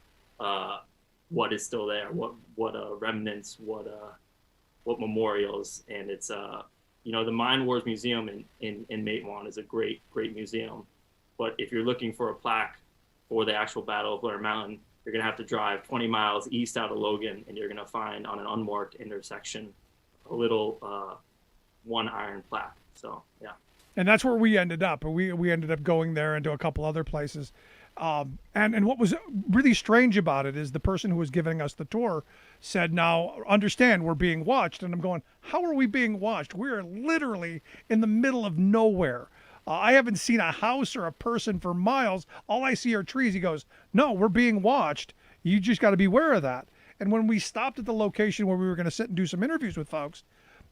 what is still there, what remnants, what memorials. And it's the Mine Wars Museum in Matewan is a great museum. But if you're looking for a plaque for the actual Battle of Blair Mountain, you're gonna have to drive 20 miles east out of Logan, and you're gonna find on an unmarked intersection a little one iron plaque. So yeah. And that's where we ended up. We ended up going there and to a couple other places. And what was really strange about it is the person who was giving us the tour said, now, understand, we're being watched. And I'm going, how are we being watched? We're literally in the middle of nowhere. I haven't seen a house or a person for miles. All I see are trees. He goes, no, we're being watched. You just got to be aware of that. And when we stopped at the location where we were going to sit and do some interviews with folks,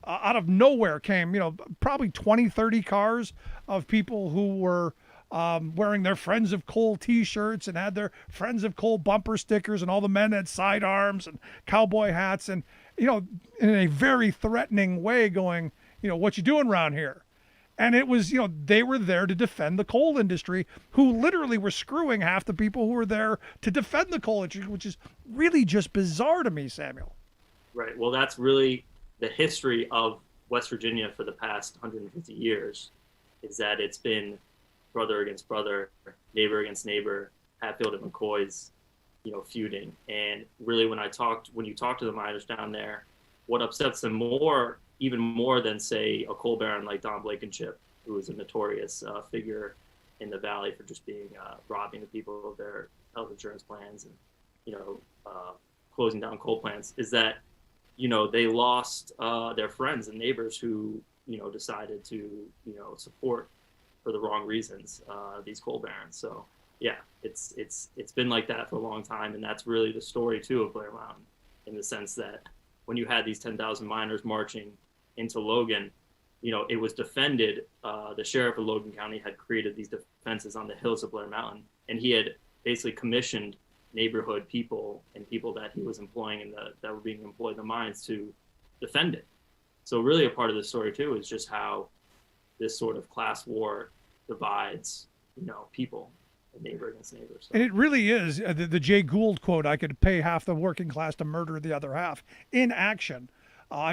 out of nowhere came, probably 20, 30 cars of people who were wearing their Friends of Coal T-shirts and had their Friends of Coal bumper stickers, and all the men had sidearms and cowboy hats, and in a very threatening way, going, what you doing around here? And it was, they were there to defend the coal industry, who literally were screwing half the people who were there to defend the coal industry, which is really just bizarre to me, Samuel. Right. Well, that's really the history of West Virginia for the past 150 years, is that it's been brother against brother, neighbor against neighbor, Hatfield and McCoy's, feuding. And really, when you talk to the miners down there, what upsets them even more than, say, a coal baron like Don Blankenship, who was a notorious figure in the valley for just being robbing the people of their health insurance plans and closing down coal plants, is that they lost their friends and neighbors who decided to support for the wrong reasons these coal barons. So yeah, it's been like that for a long time, and that's really the story too of Blair Mountain, in the sense that when you had these 10,000 miners marching into Logan, it was defended. The sheriff of Logan County had created these defenses on the hills of Blair Mountain, and he had basically commissioned neighborhood people and people that he was employing that were being employed in the mines to defend it. So really a part of the story too is just how this sort of class war divides, people, neighbor against neighbor. So. And it really is the Jay Gould quote, I could pay half the working class to murder the other half, in action.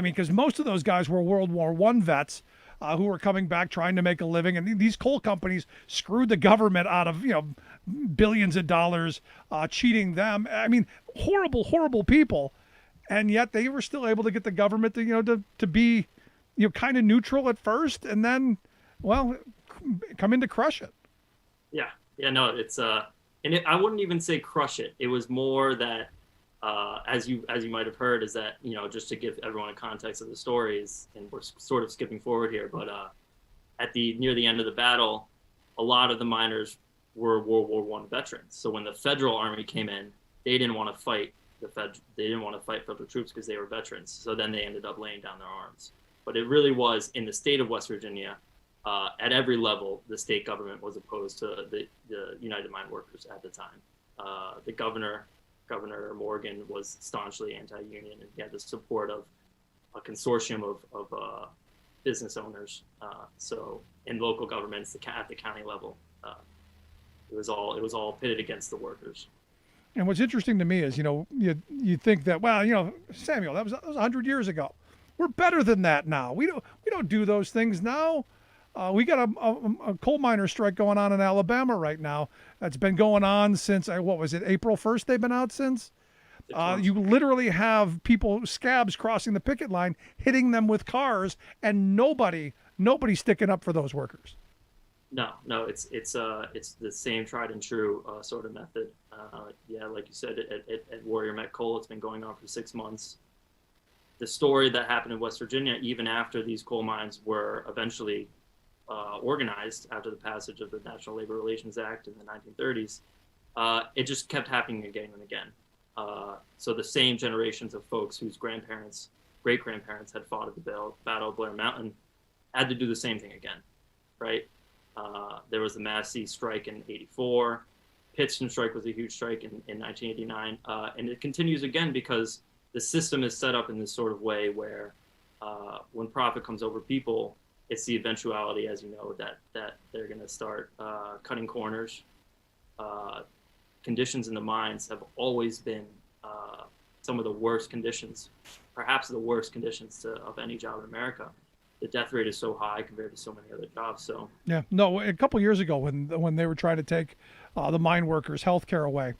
Because most of those guys were World War I vets who were coming back trying to make a living. And these coal companies screwed the government out of, billions of dollars, cheating them. Horrible, horrible people. And yet they were still able to get the government to be, kind of neutral at first, and then, come in to crush it. Yeah. Yeah, no, it's, I wouldn't even say crush it. It was more that, as you might have heard, is that, just to give everyone a context of the stories, and we're sort of skipping forward here, but near the end of the battle, a lot of the miners were World War I veterans. So when the federal army came in, they didn't want to fight federal troops because they were veterans. So then they ended up laying down their arms. But it really was in the state of West Virginia, at every level, the state government was opposed to the United Mine Workers at the time. The Governor Morgan, was staunchly anti-union, and he had the support of a consortium of business owners. So in local governments, at the county level, it was all pitted against the workers. And what's interesting to me is, you think that, Samuel, that was 100 years ago. We're better than that now. We don't do those things now. We got a coal miner strike going on in Alabama right now. That's been going on since, April 1st they've been out since? You literally have scabs crossing the picket line, hitting them with cars, and nobody sticking up for those workers. No, it's the same tried and true sort of method. Like you said, at Warrior Met Coal, it's been going on for 6 months. The story that happened in West Virginia, even after these coal mines were eventually organized after the passage of the National Labor Relations Act in the 1930s, it just kept happening again and again. So the same generations of folks whose grandparents, great-grandparents had fought at the Battle of Blair Mountain had to do the same thing again, right? There was the Massey strike in '84. Pittston strike was a huge strike in 1989. And it continues again because the system is set up in this sort of way where when profit comes over people, it's the eventuality, as you know, that they're going to start cutting corners. Conditions in the mines have always been some of the worst conditions, perhaps the worst conditions of any job in America. The death rate is so high compared to so many other jobs. So yeah, no, a couple years ago when they were trying to take the mine workers' health care away,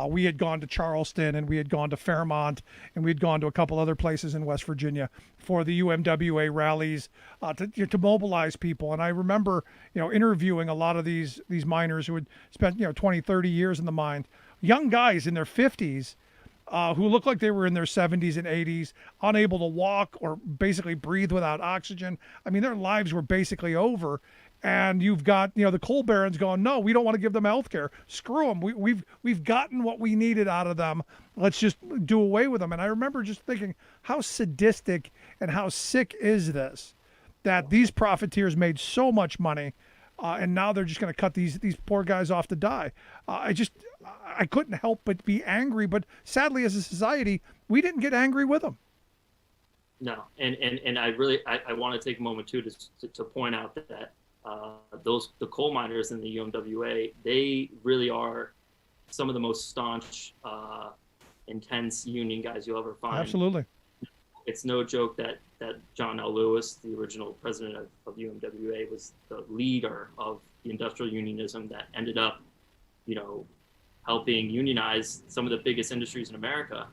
we had gone to Charleston, and we had gone to Fairmont, and we had gone to a couple other places in West Virginia for the UMWA rallies to mobilize people. And I remember, interviewing a lot of these miners who had spent, 20, 30 years in the mine, young guys in their 50s, who looked like they were in their 70s and 80s, unable to walk or basically breathe without oxygen. I mean, their lives were basically over. And you've got, the coal barons going, no, we don't want to give them health care. Screw them. We've gotten what we needed out of them. Let's just do away with them. And I remember just thinking, how sadistic and how sick is this, that these profiteers made so much money and now they're just going to cut these poor guys off to die. I couldn't help but be angry. But sadly, as a society, we didn't get angry with them. No, and I really I want to take a moment too to point out that the coal miners in the UMWA, they really are some of the most staunch, intense union guys you'll ever find. Absolutely. It's no joke that John L. Lewis, the original president of UMWA, was the leader of the industrial unionism that ended up, helping unionize some of the biggest industries in America.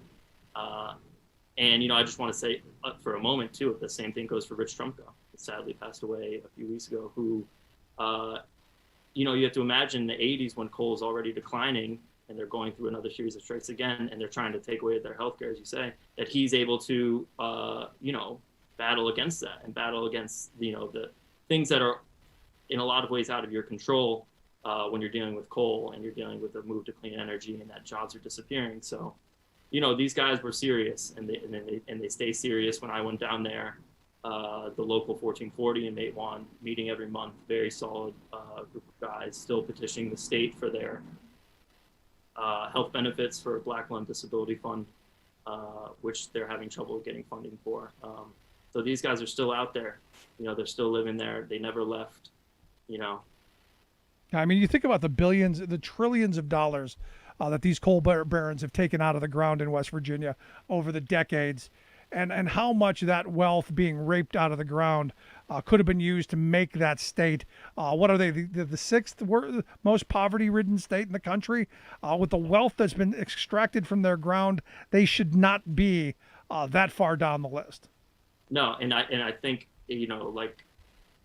And, I just want to say for a moment, too, the same thing goes for Rich Trumka, who sadly passed away a few weeks ago, who, you have to imagine the 80s when coal is already declining and they're going through another series of strikes again, and they're trying to take away their health care, as you say, that he's able to, battle against that and battle against, the things that are in a lot of ways out of your control when you're dealing with coal and you're dealing with the move to clean energy and that jobs are disappearing. So, these guys were serious, and they stay serious. When I went down there, the local 1440 in Matewan, meeting every month, very solid group of guys, still petitioning the state for their health benefits for Black Lung Disability Fund, which they're having trouble getting funding for. So these guys are still out there. They're still living there. They never left. I mean, you think about the billions, the trillions of dollars that these coal barons have taken out of the ground in West Virginia over the decades, and how much that wealth being raped out of the ground could have been used to make that state. What are they? The sixth most poverty-ridden state in the country. With the wealth that's been extracted from their ground, they should not be that far down the list. No, and I think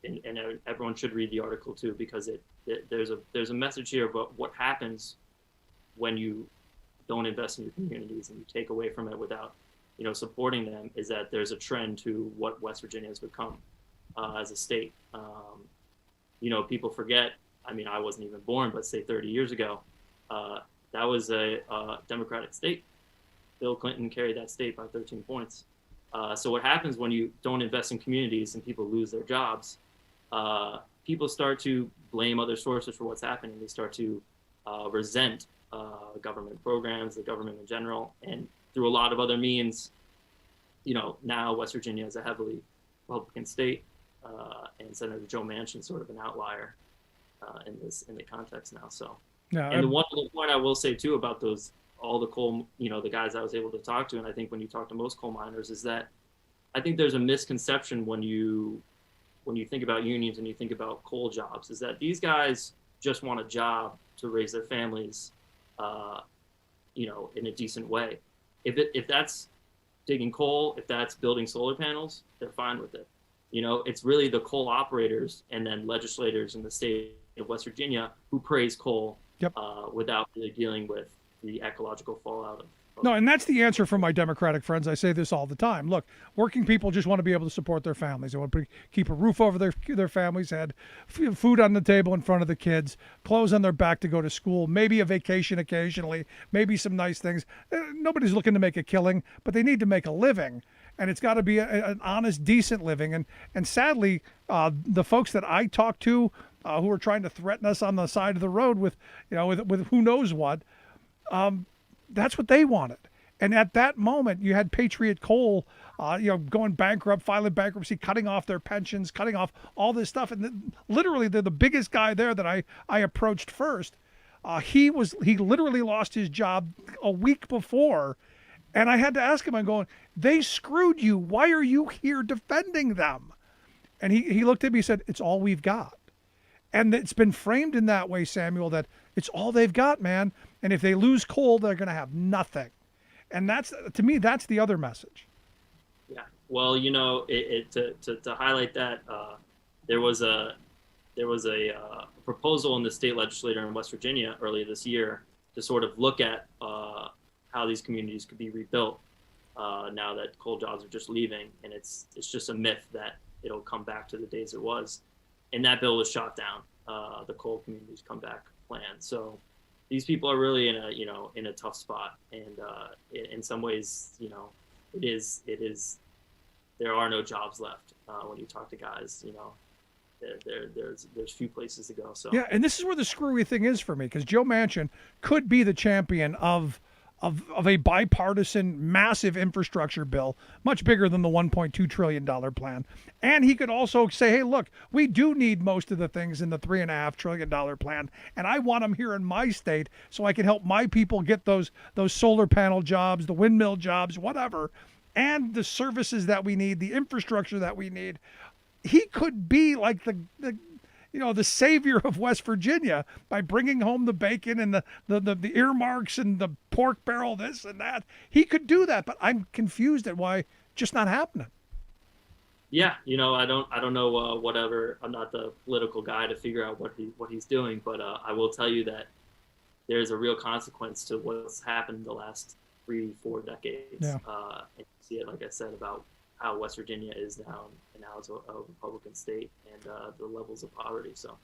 and everyone should read the article too, because there's a message here about what happens when you don't invest in your communities and you take away from it without supporting them, is that there's a trend to what West Virginia has become as a state. People forget, I wasn't even born, but say 30 years ago, that was a Democratic state. Bill Clinton carried that state by 13 points. So what happens when you don't invest in communities and people lose their jobs? People start to blame other sources for what's happening. They start to resent government programs, the government in general, and through a lot of other means, now West Virginia is a heavily Republican state, and Senator Joe Manchin sort of an outlier in the context now. So, Yeah, and the one other point I will say too about all the coal, the guys I was able to talk to, and I think when you talk to most coal miners, is that I think there's a misconception when you think about unions and you think about coal jobs, is that these guys just want a job to raise their families, in a decent way. If that's digging coal, if that's building solar panels, they're fine with it. It's really the coal operators and then legislators in the state of West Virginia who praise coal. Yep. Without really dealing with the ecological fallout of No, and that's the answer for my Democratic friends. I say this all the time. Look, working people just want to be able to support their families. They want to keep a roof over their family's head, food on the table in front of the kids, clothes on their back to go to school, maybe a vacation occasionally, maybe some nice things. Nobody's looking to make a killing, but they need to make a living. And it's got to be an honest, decent living. And sadly, the folks that I talk to who are trying to threaten us on the side of the road with who knows what, that's what they wanted. And at that moment, you had Patriot Coal, going bankrupt, filing bankruptcy, cutting off their pensions, cutting off all this stuff. And literally, they're the biggest guy there that I approached first. He literally lost his job a week before. And I had to ask him, I'm going, they screwed you. Why are you here defending them? And he looked at me and said, it's all we've got. And it's been framed in that way, Samuel, that it's all they've got, man. And if they lose coal, they're going to have nothing. And to me, that's the other message. Yeah. Well, to highlight that, there was a proposal in the state legislature in West Virginia earlier this year to sort of look at how these communities could be rebuilt now that coal jobs are just leaving, and it's just a myth that it'll come back to the days it was. And that bill was shot down. The coal communities comeback plan. So these people are really in a tough spot, and in some ways, it is. There are no jobs left when you talk to guys, there's few places to go. So Yeah, and this is where the screwy thing is for me, because Joe Manchin could be the champion of a bipartisan massive infrastructure bill, much bigger than the $1.2 trillion plan. And he could also say, hey, look, we do need most of the things in the $3.5 trillion plan, and I want them here in my state so I can help my people get those solar panel jobs, the windmill jobs, whatever, and the services that we need, the infrastructure that we need. He could be like the savior of West Virginia by bringing home the bacon and the earmarks and the pork barrel, this and that. He could do that, but I'm confused at why just not happening. Yeah, I don't know whatever. I'm not the political guy to figure out what he's doing, but I will tell you that there's a real consequence to what's happened in the last 3-4 decades. Yeah. And you see it, like I said, about how West Virginia is now, and now it's a Republican state, and the levels of poverty. So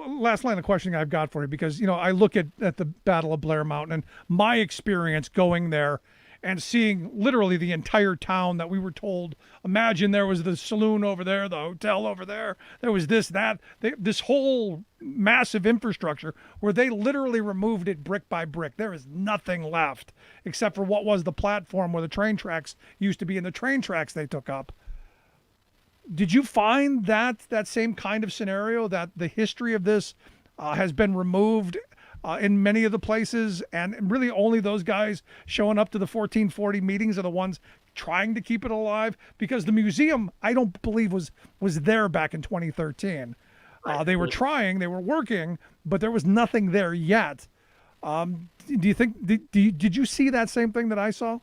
last line of questioning I've got for you, because I look at the Battle of Blair Mountain and my experience going there and seeing literally the entire town that we were told. Imagine there was the saloon over there, the hotel over there. There was this whole massive infrastructure where they literally removed it brick by brick. There is nothing left except for what was the platform where the train tracks used to be, and the train tracks they took up. Did you find that same kind of scenario, that the history of this has been removed in many of the places, and really only those guys showing up to the 1440 meetings are the ones trying to keep it alive? Because the museum, I don't believe was there back in 2013. They were trying, they were working, but there was nothing there yet. Do you think, did you see that same thing that I saw?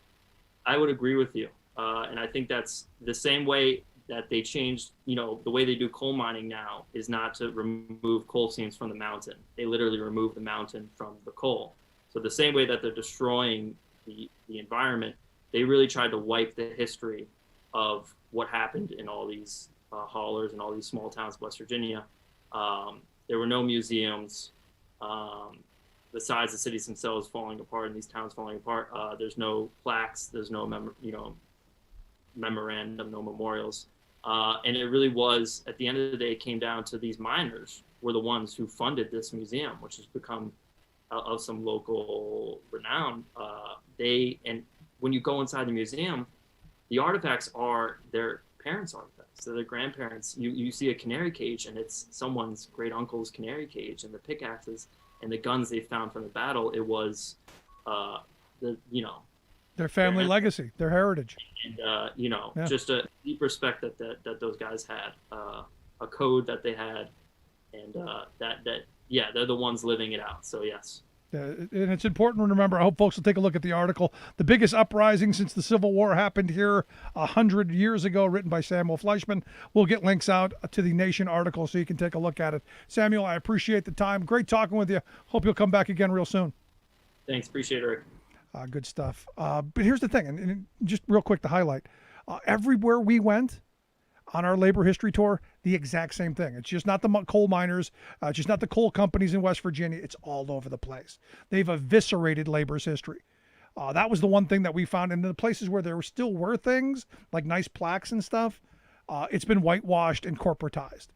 I would agree with you. And I think that's the same way that they changed, the way they do coal mining now is not to remove coal seams from the mountain. They literally remove the mountain from the coal. So the same way that they're destroying the environment, they really tried to wipe the history of what happened in all these haulers and all these small towns of West Virginia. There were no museums. Besides the cities themselves falling apart and these towns falling apart, there's no plaques, there's no memorandum, no memorials. And it really was, at the end of the day, it came down to these miners were the ones who funded this museum, which has become of some local renown. And when you go inside the museum, the artifacts are their parents' artifacts. So their grandparents. You see a canary cage, and it's someone's great uncle's canary cage, and the pickaxes and the guns they found from the battle. It was, their family legacy, their heritage, and just a deep respect that those guys had, a code that they had, and they're the ones living it out. So yes. And it's important to remember, I hope folks will take a look at the article, The Biggest Uprising Since the Civil War Happened Here 100 Years Ago, written by Samuel Fleischman. We'll get links out to the Nation article so you can take a look at it. Samuel, I appreciate the time. Great talking with you. Hope you'll come back again real soon. Thanks. Appreciate it, Rick. Good stuff. But here's the thing, and just real quick to highlight, everywhere we went on our labor history tour, the exact same thing. It's just not the coal miners, it's just not the coal companies in West Virginia. It's all over the place. They've eviscerated labor's history. That was the one thing that we found in the places where there still were things like nice plaques and stuff. It's been whitewashed and corporatized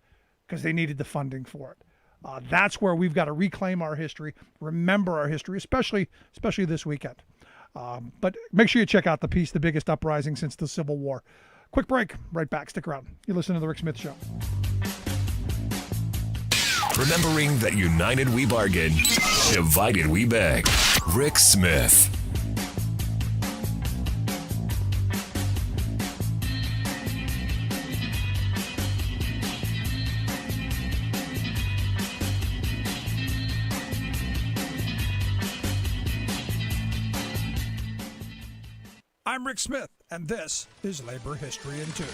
because they needed the funding for it. That's where we've got to reclaim our history, remember our history, especially this weekend. But make sure you check out the piece, The Biggest Uprising Since the Civil War. Quick break, right back. Stick around. You listen to The Rick Smith Show. Remembering that united we bargain, divided we beg. Rick Smith. I'm Rick Smith, and this is Labor History in 2.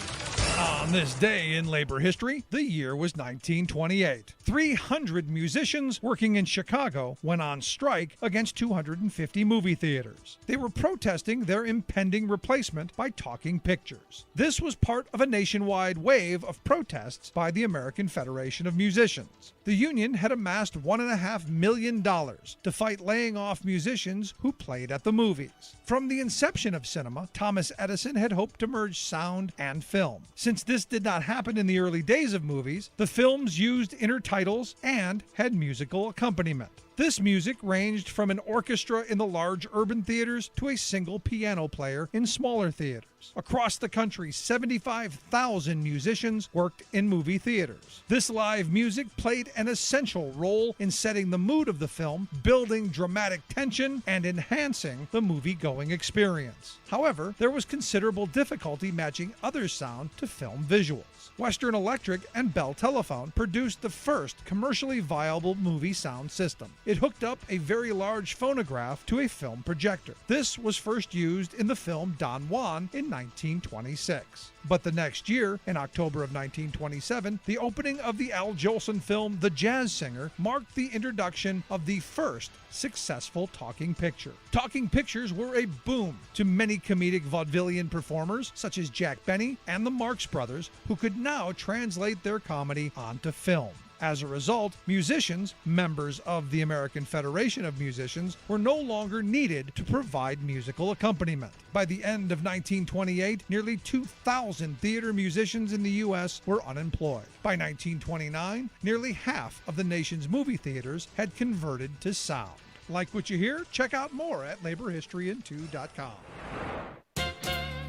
On this day in labor history, the year was 1928. 300 musicians working in Chicago went on strike against 250 movie theaters. They were protesting their impending replacement by talking pictures. This was part of a nationwide wave of protests by the American Federation of Musicians. The union had amassed $1.5 million to fight laying off musicians who played at the movies. From the inception of cinema, Thomas Edison had hoped to merge sound and film. Since this did not happen in the early days of movies, the films used inner titles and had musical accompaniment. This music ranged from an orchestra in the large urban theaters to a single piano player in smaller theaters. Across the country, 75,000 musicians worked in movie theaters. This live music played an essential role in setting the mood of the film, building dramatic tension, and enhancing the movie-going experience. However, there was considerable difficulty matching other sound to film visuals. Western Electric and Bell Telephone produced the first commercially viable movie sound system. It hooked up a very large phonograph to a film projector. This was first used in the film Don Juan in 1926. But the next year, in October of 1927, the opening of the Al Jolson film The Jazz Singer marked the introduction of the first successful talking picture. Talking pictures were a boom to many comedic vaudevillian performers such as Jack Benny and the Marx Brothers, who could now translate their comedy onto film. As a result, musicians, members of the American Federation of Musicians, were no longer needed to provide musical accompaniment. By the end of 1928, nearly 2,000 theater musicians in the U.S. were unemployed. By 1929, nearly half of the nation's movie theaters had converted to sound. Like what you hear? Check out more at laborhistoryin2.com.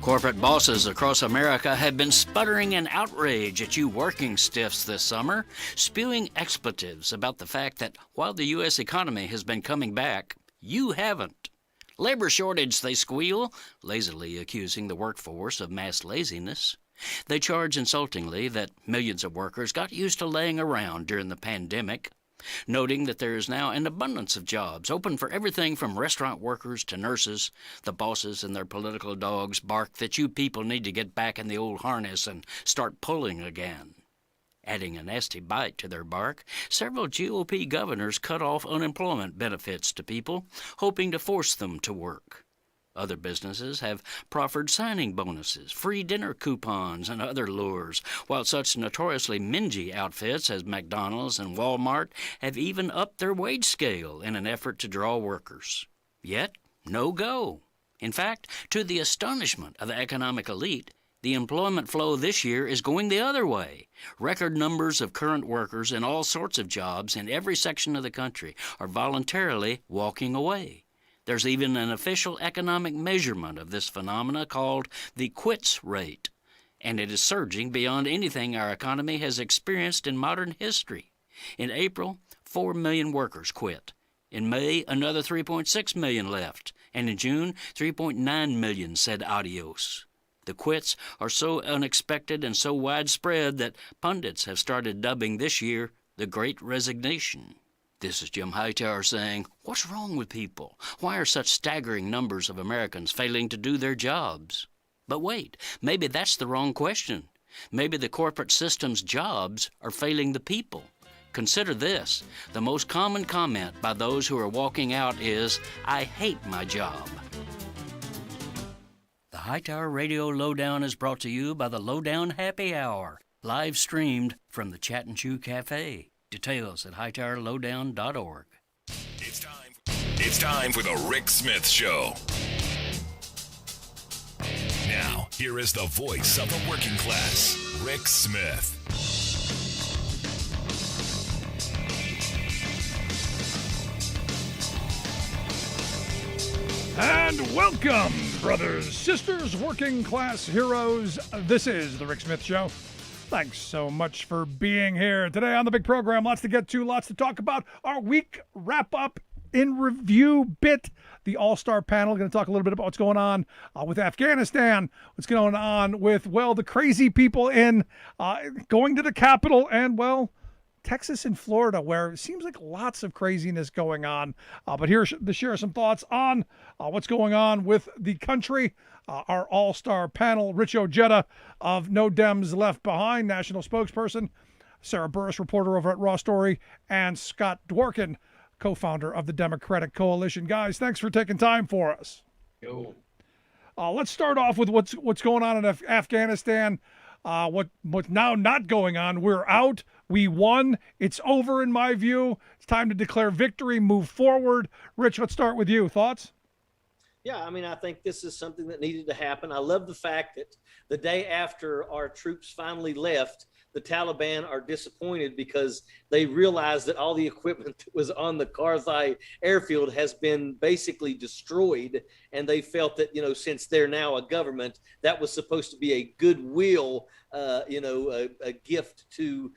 Corporate bosses across America have been sputtering in outrage at you working stiffs this summer, spewing expletives about the fact that while the U.S. economy has been coming back, you haven't. Labor shortage, they squeal, lazily accusing the workforce of mass laziness. They charge insultingly that millions of workers got used to laying around during the pandemic, noting that there is now an abundance of jobs open for everything from restaurant workers to nurses. The bosses and their political dogs bark that you people need to get back in the old harness and start pulling again. Adding a nasty bite to their bark, several GOP governors cut off unemployment benefits to people, hoping to force them to work. Other businesses have proffered signing bonuses, free dinner coupons, and other lures, while such notoriously mingy outfits as McDonald's and Walmart have even upped their wage scale in an effort to draw workers. Yet, no go. In fact, to the astonishment of the economic elite, the employment flow this year is going the other way. Record numbers of current workers in all sorts of jobs in every section of the country are voluntarily walking away. There's even an official economic measurement of this phenomena called the quits rate, and it is surging beyond anything our economy has experienced in modern history. In April, 4 million workers quit. In May, another 3.6 million left, and in June, 3.9 million said adios. The quits are so unexpected and so widespread that pundits have started dubbing this year the Great Resignation. This is Jim Hightower saying, what's wrong with people? Why are such staggering numbers of Americans failing to do their jobs? But wait, maybe that's the wrong question. Maybe the corporate system's jobs are failing the people. Consider this. The most common comment by those who are walking out is, I hate my job. The Hightower Radio Lowdown is brought to you by the Lowdown Happy Hour, live streamed from the Chat and Chew Cafe. Details at hightowerlowdown.org. It's time for the Rick Smith Show. Now, here is the voice of the working class, Rick Smith. And welcome, brothers, sisters, working class heroes. This is the Rick Smith Show. Thanks so much for being here today on the big program. Lots to get to, lots to talk about. Our week wrap-up in review bit. The all-star panel going to talk a little bit about what's going on with Afghanistan, what's going on with, well, the crazy people in going to the Capitol and, well, Texas and Florida, where it seems like lots of craziness going on. But here to share some thoughts on what's going on with the country. Our all-star panel, Rich Ojeda of No Dems Left Behind, national spokesperson, Sarah Burris, reporter over at RawStory, and Scott Dworkin, co-founder of the Democratic Coalition. Guys, thanks for taking time for us. Yo. Let's start off with what's going on in Afghanistan. What's now not going on. We're out. We won. It's over in my view. It's time to declare victory, move forward. Rich, let's start with you. Thoughts? Yeah, I mean, I think this is something that needed to happen. I love the fact that the day after our troops finally left, the Taliban are disappointed because they realized that all the equipment that was on the Karzai airfield has been basically destroyed. And they felt that, since they're now a government, that was supposed to be a goodwill, a gift to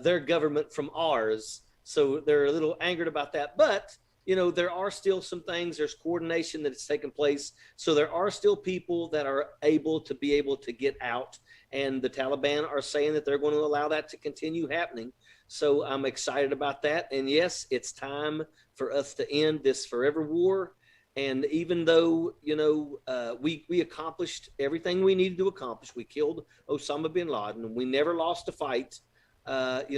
their government from ours. So they're a little angered about that. But there are still some things, there's coordination that has taken place. So there are still people that are able to get out. And the Taliban are saying that they're going to allow that to continue happening. So I'm excited about that. And yes, it's time for us to end this forever war. And even though, we accomplished everything we needed to accomplish, we killed Osama bin Laden, we never lost a fight. I'm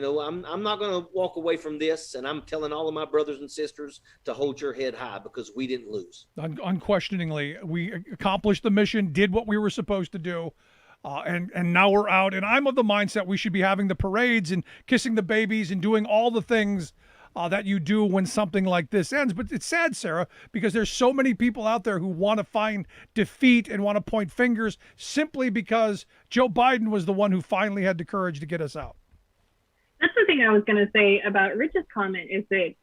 not going to walk away from this, and I'm telling all of my brothers and sisters to hold your head high because we didn't lose. Unquestioningly, we accomplished the mission, did what we were supposed to do, and now we're out. And I'm of the mindset we should be having the parades and kissing the babies and doing all the things that you do when something like this ends. But it's sad, Sarah, because there's so many people out there who want to find defeat and want to point fingers simply because Joe Biden was the one who finally had the courage to get us out. That's the thing I was going to say about Rich's comment is that,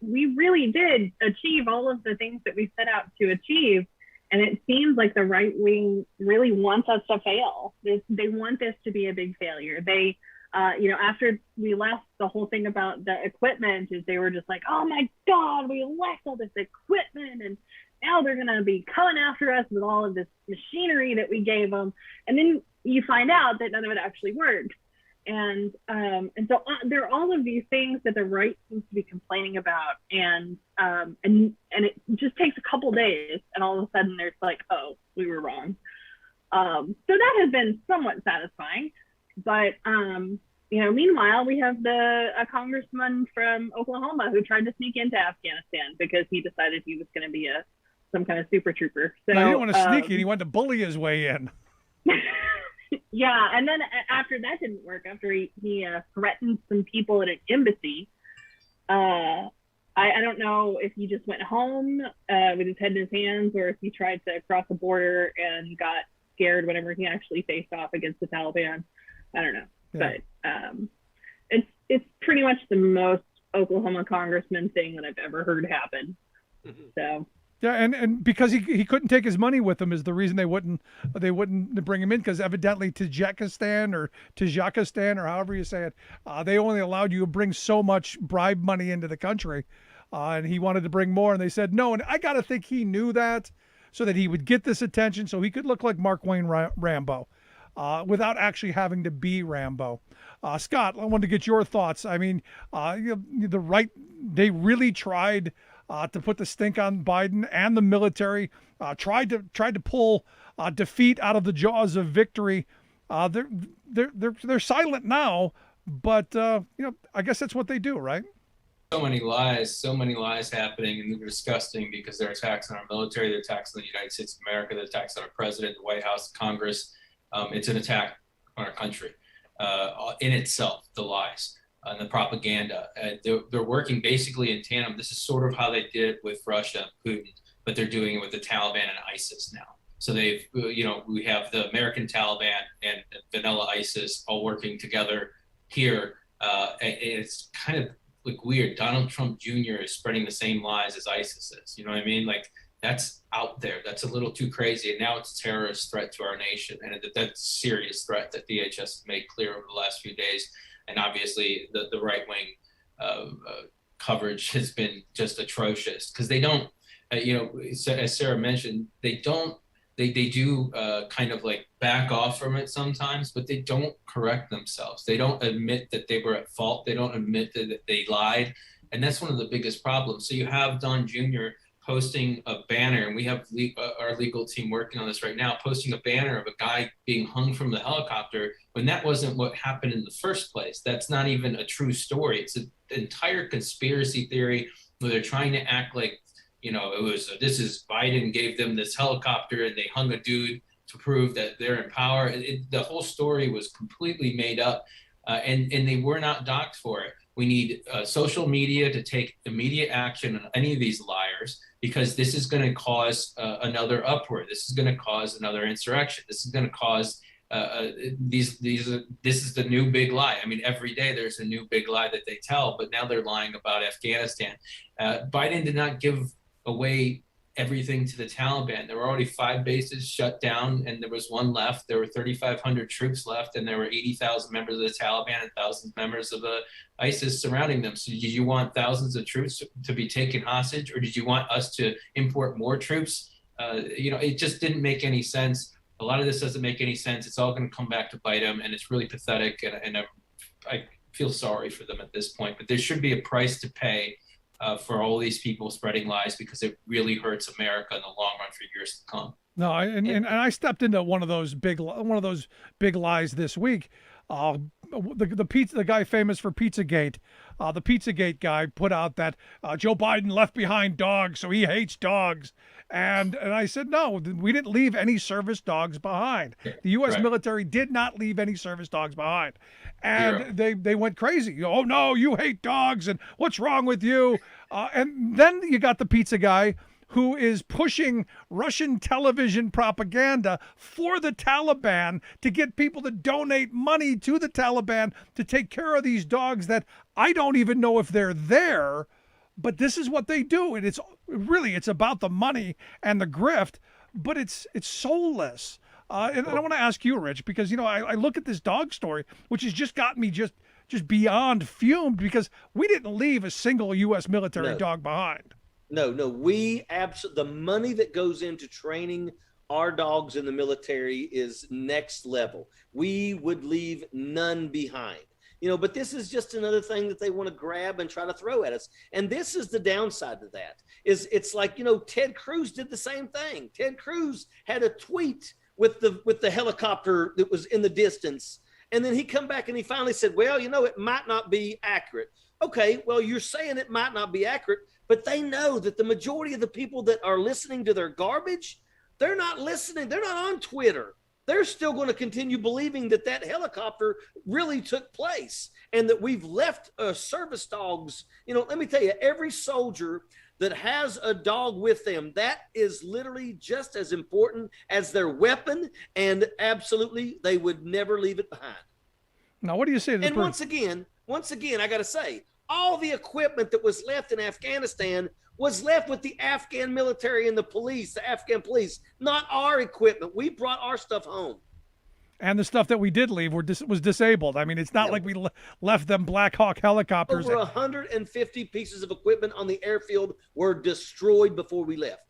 we really did achieve all of the things that we set out to achieve. And it seems like the right wing really wants us to fail. They want this to be a big failure. They, after we left, the whole thing about the equipment is they were just like, oh my God, we left all this equipment and now they're going to be coming after us with all of this machinery that we gave them. And then you find out that none of it actually worked. And so there are all of these things that the right seems to be complaining about, and it just takes a couple days, and all of a sudden there's like, oh, we were wrong. So that has been somewhat satisfying, but meanwhile we have a congressman from Oklahoma who tried to sneak into Afghanistan because he decided he was going to be some kind of super trooper. So no, he didn't want to sneak in; he wanted to bully his way in. Yeah, and then after that didn't work, after he threatened some people at an embassy, I don't know if he just went home with his head in his hands or if he tried to cross the border and got scared whenever he actually faced off against the Taliban. I don't know. Yeah. But it's pretty much the most Oklahoma congressman thing that I've ever heard happen. Mm-hmm. So. Yeah, and because he couldn't take his money with him is the reason they wouldn't bring him in, because evidently Tajikistan or however you say it, they only allowed you to bring so much bribe money into the country, and he wanted to bring more, and they said no. And I got to think he knew that so that he would get this attention so he could look like Mark Wayne Rambo without actually having to be Rambo. Scott, I wanted to get your thoughts. I mean, the right, they really tried to put the stink on Biden, and the military tried to pull defeat out of the jaws of victory. They're silent now, but I guess that's what they do, right? So many lies happening, and they're disgusting because they're attacks on our military, they're attacks on the United States of America, they're attacks on our president, the White House, Congress. It's an attack on our country in itself, the lies. And the propaganda. They're working basically in tandem. This is sort of how they did it with Russia and Putin, but they're doing it with the Taliban and ISIS now. So we have the American Taliban and vanilla ISIS all working together here. And it's kind of like weird. Donald Trump Jr. is spreading the same lies as ISIS is. You know what I mean? Like, that's out there. That's a little too crazy. And now it's a terrorist threat to our nation. And that's a serious threat that DHS has made clear over the last few days. And obviously the right wing coverage has been just atrocious because they don't, as Sarah mentioned, they do kind of like back off from it sometimes, but they don't correct themselves. They don't admit that they were at fault. They don't admit that they lied. And that's one of the biggest problems. So you have Don Jr. posting a banner, and we have our legal team working on this right now, posting a banner of a guy being hung from the helicopter when that wasn't what happened in the first place. That's not even a true story. It's an entire conspiracy theory where they're trying to act like, this is Biden gave them this helicopter and they hung a dude to prove that they're in power. The whole story was completely made up, and they were not docked for it. We need social media to take immediate action on any of these liars, because this is going to cause another uproar. This is going to cause another insurrection. This is going to cause this is the new big lie. I mean, every day there's a new big lie that they tell, but now they're lying about Afghanistan. Biden did not give away everything to the Taliban. There were already 5 bases shut down, and there was 1 left. There were 3,500 troops left, and there were 80,000 members of the Taliban and thousands of members of the ISIS surrounding them. So did you want thousands of troops to be taken hostage, or did you want us to import more troops? It just didn't make any sense. A lot of this doesn't make any sense. It's all going to come back to bite them, and it's really pathetic, and I feel sorry for them at this point. But there should be a price to pay for all these people spreading lies, because it really hurts America in the long run for years to come. No, and I stepped into one of those big lies this week. The guy famous for Pizzagate, the Pizzagate guy put out that Joe Biden left behind dogs, so he hates dogs. And I said, no, we didn't leave any service dogs behind. The U.S. military did not leave any service dogs behind. And they went crazy. Oh, no, you hate dogs, and what's wrong with you? And then you got the pizza guy who is pushing Russian television propaganda for the Taliban to get people to donate money to the Taliban to take care of these dogs that I don't even know if they're there, but this is what they do. And it's about the money and the grift, but it's soulless. And I want to ask you, Rich, because, I look at this dog story, which has just got me just beyond fumed, because we didn't leave a single U.S. military dog behind. No, the money that goes into training our dogs in the military is next level. We would leave none behind. But this is just another thing that they want to grab and try to throw at us. And this is the downside to that. It's like, Ted Cruz did the same thing. Ted Cruz had a tweet with the helicopter that was in the distance. And then he come back and he finally said, well, it might not be accurate. Okay, well, you're saying it might not be accurate, but they know that the majority of the people that are listening to their garbage, they're not listening. They're not on Twitter. They're still going to continue believing that helicopter really took place and that we've left service dogs. Let me tell you, every soldier that has a dog with them, that is literally just as important as their weapon, and absolutely they would never leave it behind. Now, what do you say to the person? Once again, I got to say, all the equipment that was left in Afghanistan was left with the Afghan military and the Afghan police, not our equipment. We brought our stuff home. And the stuff that we did leave was disabled. I mean, it's not like we left them Black Hawk helicopters. Over 150 pieces of equipment on the airfield were destroyed before we left.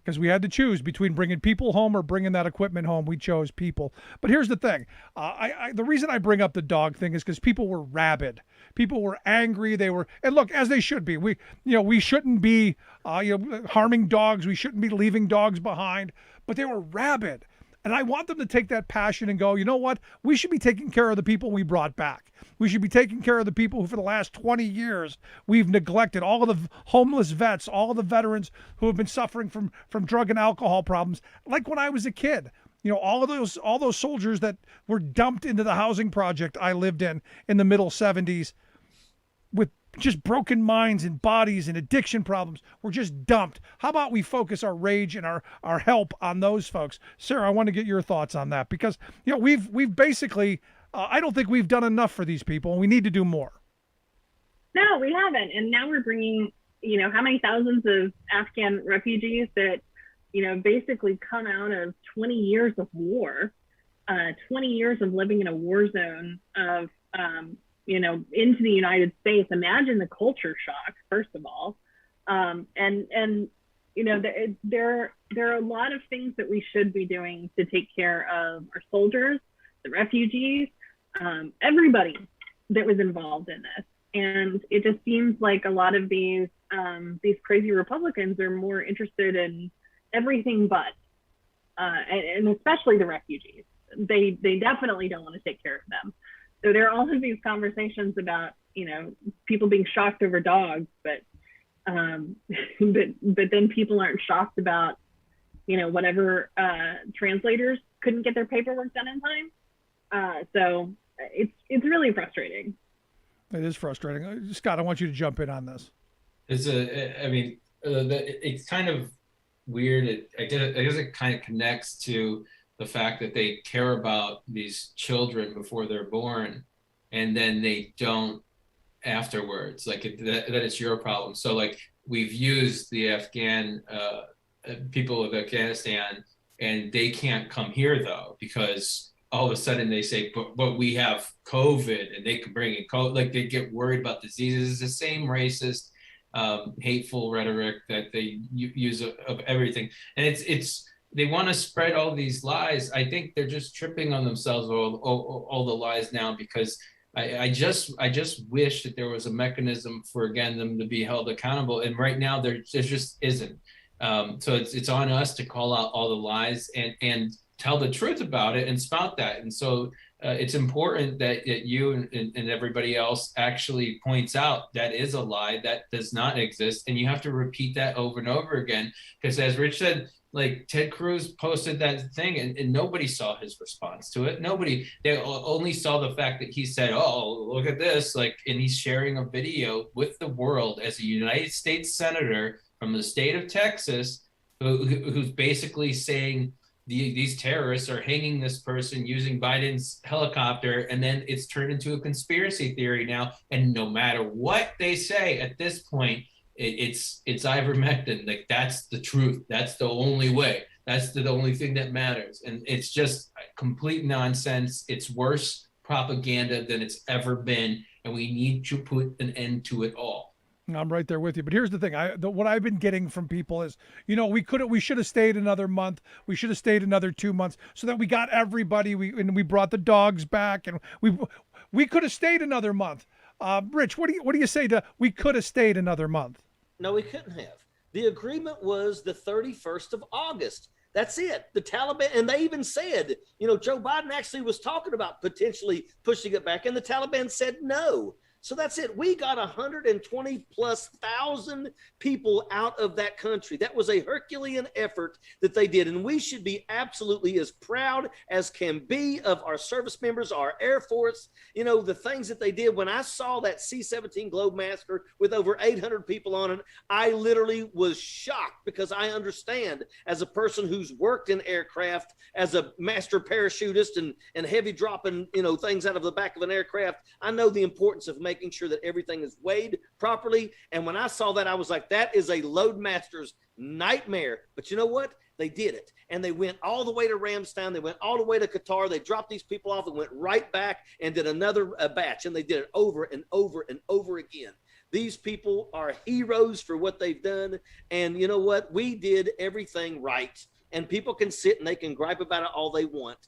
Because we had to choose between bringing people home or bringing that equipment home. We chose people. But here's the thing. The reason I bring up the dog thing is because people were rabid. People were angry. And look, as they should be. We shouldn't be harming dogs. We shouldn't be leaving dogs behind. But they were rabid. And I want them to take that passion and go, you know what? We should be taking care of the people we brought back. We should be taking care of the people who for the last 20 years we've neglected, all of the homeless vets, all of the veterans who have been suffering from drug and alcohol problems. Like when I was a kid, all those soldiers that were dumped into the housing project I lived in the middle 70s with just broken minds and bodies and addiction problems were just dumped. How about we focus our rage and our help on those folks? Sarah, I want to get your thoughts on that, because we've basically I don't think we've done enough for these people, and we need to do more. No, we haven't. And now we're bringing, how many thousands of Afghan refugees that, basically come out of 20 years of war, 20 years of living in a war zone of, into the United States. Imagine the culture shock, first of all. There are a lot of things that we should be doing to take care of our soldiers, the refugees, everybody that was involved in this. And it just seems like a lot of these crazy Republicans are more interested in everything but, and especially the refugees. They definitely don't want to take care of them. So there are all of these conversations about, people being shocked over dogs, but then people aren't shocked about, whatever translators couldn't get their paperwork done in time. So it's really frustrating. It is frustrating. Scott, I want you to jump in on this. It's kind of weird. I guess it kind of connects to the fact that they care about these children before they're born, and then they don't afterwards. Like that it's your problem. So like we've used the Afghan people of Afghanistan, and they can't come here though because all of a sudden they say, but we have COVID and they can bring in COVID. Like they get worried about diseases. It's the same racist, hateful rhetoric that they use of everything. And it's they want to spread all these lies. I think they're just tripping on themselves all the lies now, because I just wish that there was a mechanism for, again, them to be held accountable. And right now there just isn't. So it's on us to call out all the lies and tell the truth about it and spout that. And so it's important that you and everybody else actually points out that is a lie, that does not exist. And you have to repeat that over and over again. Because as Rich said, like Ted Cruz posted that thing and nobody saw his response to it. They only saw the fact that he said, oh, look at this. Like, and he's sharing a video with the world as a United States senator from the state of Texas, who's basically saying, these terrorists are hanging this person using Biden's helicopter, and then it's turned into a conspiracy theory now. And no matter what they say at this point, it's ivermectin. Like that's the truth. That's the only way. That's the only thing that matters. And it's just complete nonsense. It's worse propaganda than it's ever been, and we need to put an end to it all. I'm right there with you. But here's the thing. What I've been getting from people is, we should have stayed another month. We should have stayed another 2 months so that we got everybody. We brought the dogs back, and we could have stayed another month. Rich, what do you say to we could have stayed another month? No, we couldn't have. The agreement was the 31st of August. That's it. The Taliban, and they even said, Joe Biden actually was talking about potentially pushing it back, and the Taliban said no. So that's it. We got 120,000+ people out of that country. That was a Herculean effort that they did. And we should be absolutely as proud as can be of our service members, our Air Force, the things that they did. When I saw that C-17 Globemaster with over 800 people on it, I literally was shocked, because I understand, as a person who's worked in aircraft as a master parachutist and heavy dropping, things out of the back of an aircraft, I know the importance of making sure that everything is weighed properly. And when I saw that, I was like, that is a loadmaster's nightmare. But you know what? They did it. And they went all the way to Ramstein. They went all the way to Qatar. They dropped these people off and went right back and did another batch. And they did it over and over and over again. These people are heroes for what they've done. And you know what? We did everything right. And people can sit and they can gripe about it all they want.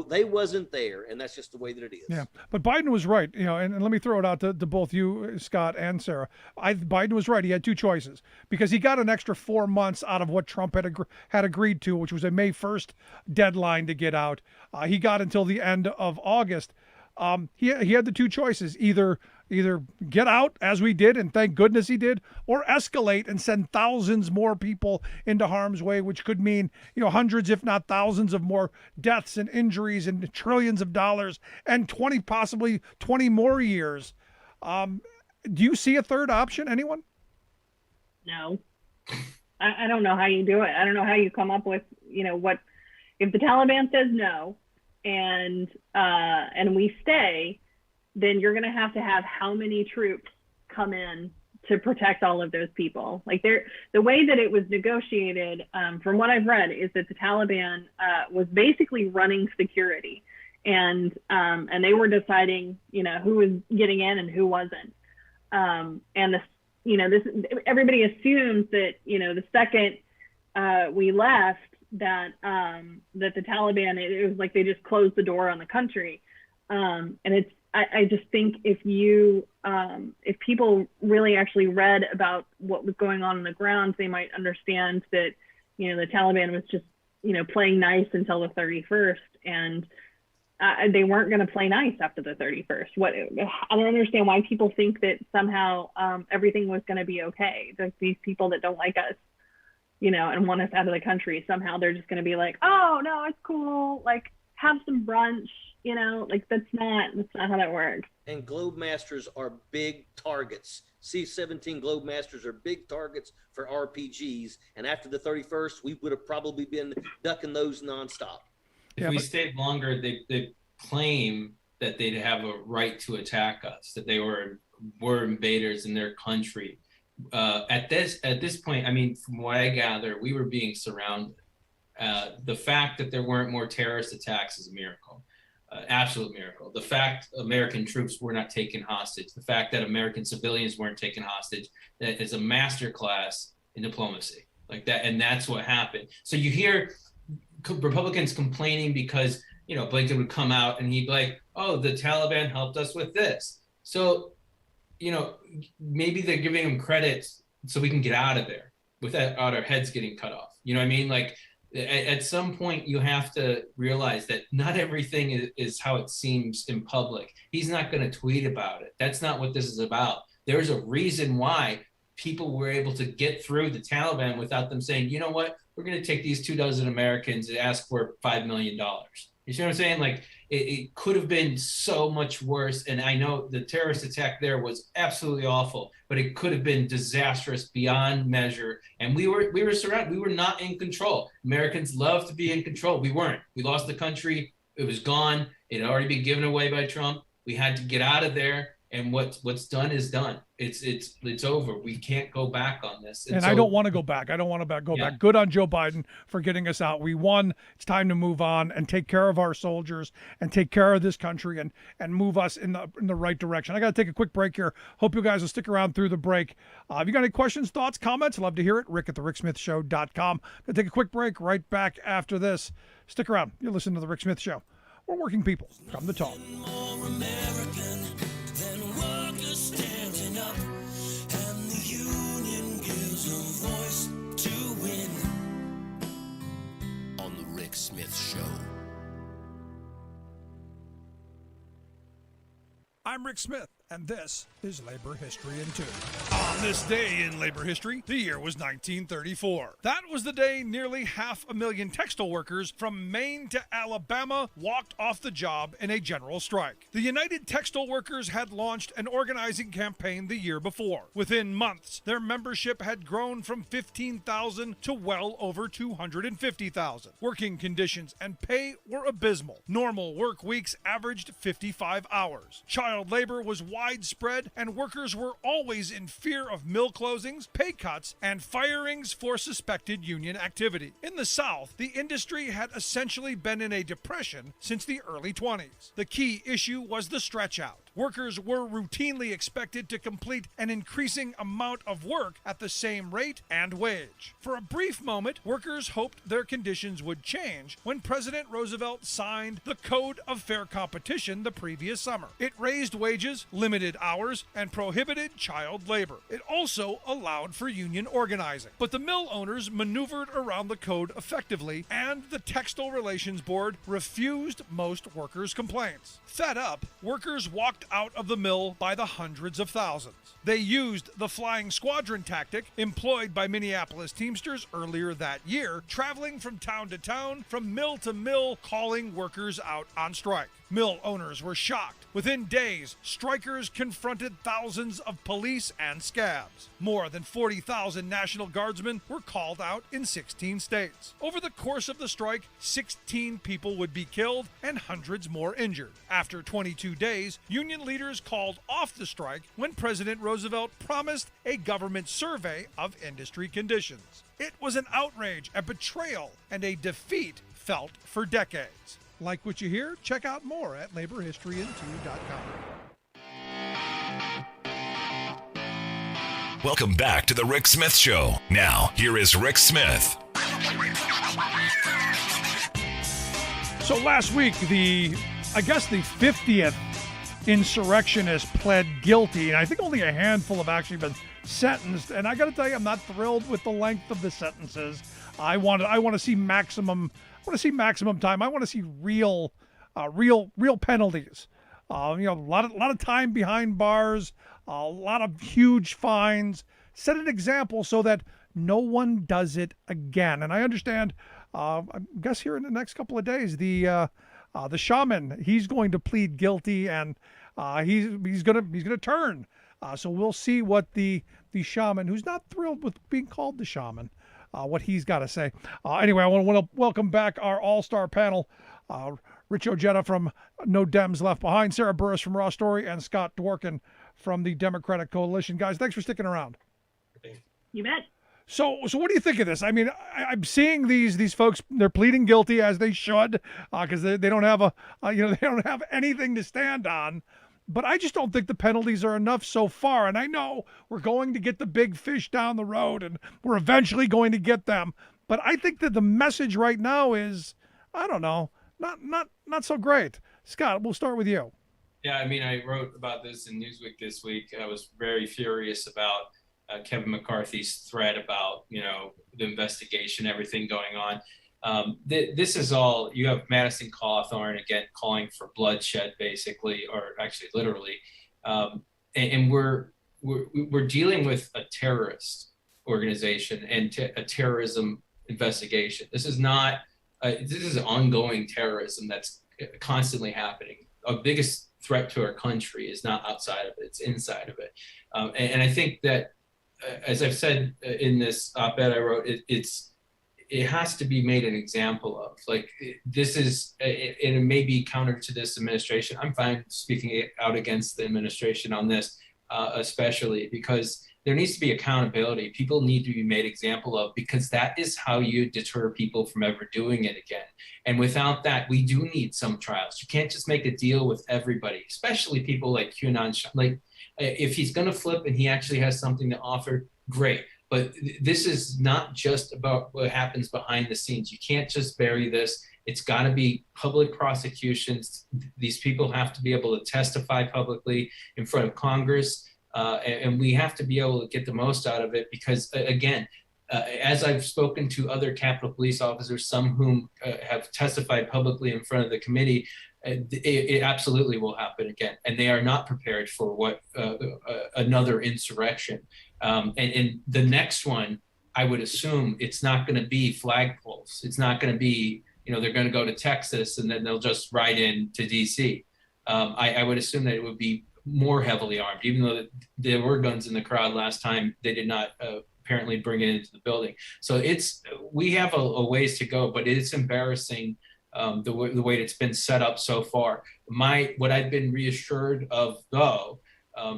They wasn't there, and that's just the way that it is. Yeah, but Biden was right, and let me throw it out to both you, Scott and Sarah. Biden was right. He had two choices, because he got an extra 4 months out of what Trump had agreed to, which was a May 1st deadline to get out. He got until the end of August. He had the two choices: either get out, as we did, and thank goodness he did, or escalate and send thousands more people into harm's way, which could mean, hundreds, if not thousands of more deaths and injuries and trillions of dollars and possibly 20 more years. Do you see a third option? Anyone? No. I don't know how you do it. I don't know how you come up with, what, if the Taliban says no and we stay, then you're going to have how many troops come in to protect all of those people. Like the way that it was negotiated, from what I've read, is that the Taliban was basically running security, and they were deciding, who was getting in and who wasn't. And everybody assumes that, the second we left, that the Taliban, it was like they just closed the door on the country, and it's. I just think if people really actually read about what was going on the ground, they might understand that, the Taliban was just, playing nice until the 31st, and they weren't going to play nice after the 31st. I don't understand why people think that somehow everything was going to be okay. There's these people that don't like us, and want us out of the country. Somehow they're just going to be like, oh no, it's cool. Like, have some brunch, You know, like that's not how that works. And Globe Masters are big targets. C-17 Globe Masters are big targets for RPGs. And after the 31st, we would have probably been ducking those nonstop. If we stayed longer, they claim that they'd have a right to attack us, that they were invaders in their country. At this point, I mean, from what I gather, we were being surrounded. The fact that there weren't more terrorist attacks is a miracle. Absolute miracle. The fact American troops were not taken hostage, the fact that American civilians weren't taken hostage, that is a masterclass in diplomacy like that. And that's what happened. So you hear Republicans complaining because, Blinken would come out and he'd be like, oh, the Taliban helped us with this. So, maybe they're giving them credit so we can get out of there without our heads getting cut off. You know what I mean? Like, at some point, you have to realize that not everything is how it seems in public. He's not going to tweet about it. That's not what this is about. There's a reason why people were able to get through the Taliban without them saying, you know what, we're going to take these 24 Americans and ask for $5 million. You see what I'm saying? Like, it could have been so much worse. And I know the terrorist attack there was absolutely awful, but it could have been disastrous beyond measure. And we were surrounded. We were not in control. Americans love to be in control. We weren't. We lost the country. It was gone. It had already been given away by Trump. We had to get out of there. And what's done is done. It's over. We can't go back on this. And so, I don't want to go back. I don't want to go back. Good on Joe Biden for getting us out. We won. It's time to move on and take care of our soldiers and take care of this country and move us in the right direction. I got to take a quick break here. Hope you guys will stick around through the break. If you got any questions, thoughts, comments, I'd love to hear it. Rick@thericksmithshow.com. Gonna take a quick break. Right back after this. Stick around. You're listening to the Rick Smith Show. We're working people. Come to talk. More American than workers standing up, and the union gives a voice to win. On the Rick Smith Show. I'm Rick Smith, and this is Labor History in 2. On this day in labor history, the year was 1934. That was the day nearly 500,000 textile workers from Maine to Alabama walked off the job in a general strike. The United Textile Workers had launched an organizing campaign the year before. Within months, their membership had grown from 15,000 to well over 250,000. Working conditions and pay were abysmal. Normal work weeks averaged 55 hours. Child labor was widespread, and workers were always in fear of mill closings, pay cuts, and firings for suspected union activity. In the South, the industry had essentially been in a depression since the early 20s. The key issue was the stretch out. Workers were routinely expected to complete an increasing amount of work at the same rate and wage. For a brief moment, workers hoped their conditions would change when President Roosevelt signed the Code of Fair Competition the previous summer. It raised wages, limited hours, and prohibited child labor. It also allowed for union organizing. But the mill owners maneuvered around the code effectively, and the Textile Relations Board refused most workers' complaints. Fed up, workers walked out of the mill by the hundreds of thousands. They used the flying squadron tactic employed by Minneapolis Teamsters earlier that year, traveling from town to town, from mill to mill, calling workers out on strike. Mill owners were shocked. Within days, strikers confronted thousands of police and scabs. More than 40,000 National Guardsmen were called out in 16 states. Over the course of the strike, 16 people would be killed and hundreds more injured. After 22 days, union leaders called off the strike when President Roosevelt promised a government survey of industry conditions. It was an outrage, a betrayal, and a defeat felt for decades. Like what you hear? Check out more at laborhistoryin2.com. Welcome back to the Rick Smith Show. Now, here is Rick Smith. So last week, the 50th insurrectionists pled guilty, and I think only a handful have actually been sentenced. And I got to tell you, I'm not thrilled with the length of the sentences. I want to see maximum. I want to see maximum time. I want to see real penalties. A lot of time behind bars, a lot of huge fines. Set an example so that no one does it again. And I understand. I guess here in the next couple of days, the the shaman, he's going to plead guilty, and he's gonna turn. So we'll see what the shaman, who's not thrilled with being called the shaman, what he's got to say. Anyway, I want to welcome back our all-star panel. Rich Ojeda from No Dems Left Behind, Sarah Burris from RawStory, and Scott Dworkin from the Democratic Coalition. Guys, thanks for sticking around. You bet. So what do you think of this? I mean, I'm seeing these folks, they're pleading guilty, as they should, because they don't have they don't have anything to stand on. But I just don't think the penalties are enough so far. And I know we're going to get the big fish down the road, and we're eventually going to get them. But I think that the message right now is, I don't know, not so great. Scott, we'll start with you. Yeah, I mean, I wrote about this in Newsweek this week. I was very furious about Kevin McCarthy's threat about, the investigation, everything going on. This is all, you have Madison Cawthorn again calling for bloodshed, basically, or actually literally, and we're dealing with a terrorist organization and a terrorism investigation. This is not this is ongoing terrorism that's constantly happening. Our biggest threat to our country is not outside of it; it's inside of it. And I think that, as I've said in this op-ed I wrote, it has to be made an example of. Like, this is, and it may be counter to this administration. I'm fine speaking out against the administration on this, especially because there needs to be accountability. People need to be made example of, because that is how you deter people from ever doing it again. And without that, we do need some trials. You can't just make a deal with everybody, especially people like QAnon. Like, if he's going to flip and he actually has something to offer, great. But this is not just about what happens behind the scenes. You can't just bury this. It's got to be public prosecutions. These people have to be able to testify publicly in front of Congress. And we have to be able to get the most out of it because, again, as I've spoken to other Capitol Police officers, some whom have testified publicly in front of the committee, it absolutely will happen again. And they are not prepared for what another insurrection. And the next one, I would assume it's not going to be flagpoles. It's not going to be, they're going to go to Texas and then they'll just ride in to DC. I would assume that it would be more heavily armed, even though there were guns in the crowd last time. They did not apparently bring it into the building. So we have a ways to go, but it's embarrassing the way it's been set up so far. What I've been reassured of, though,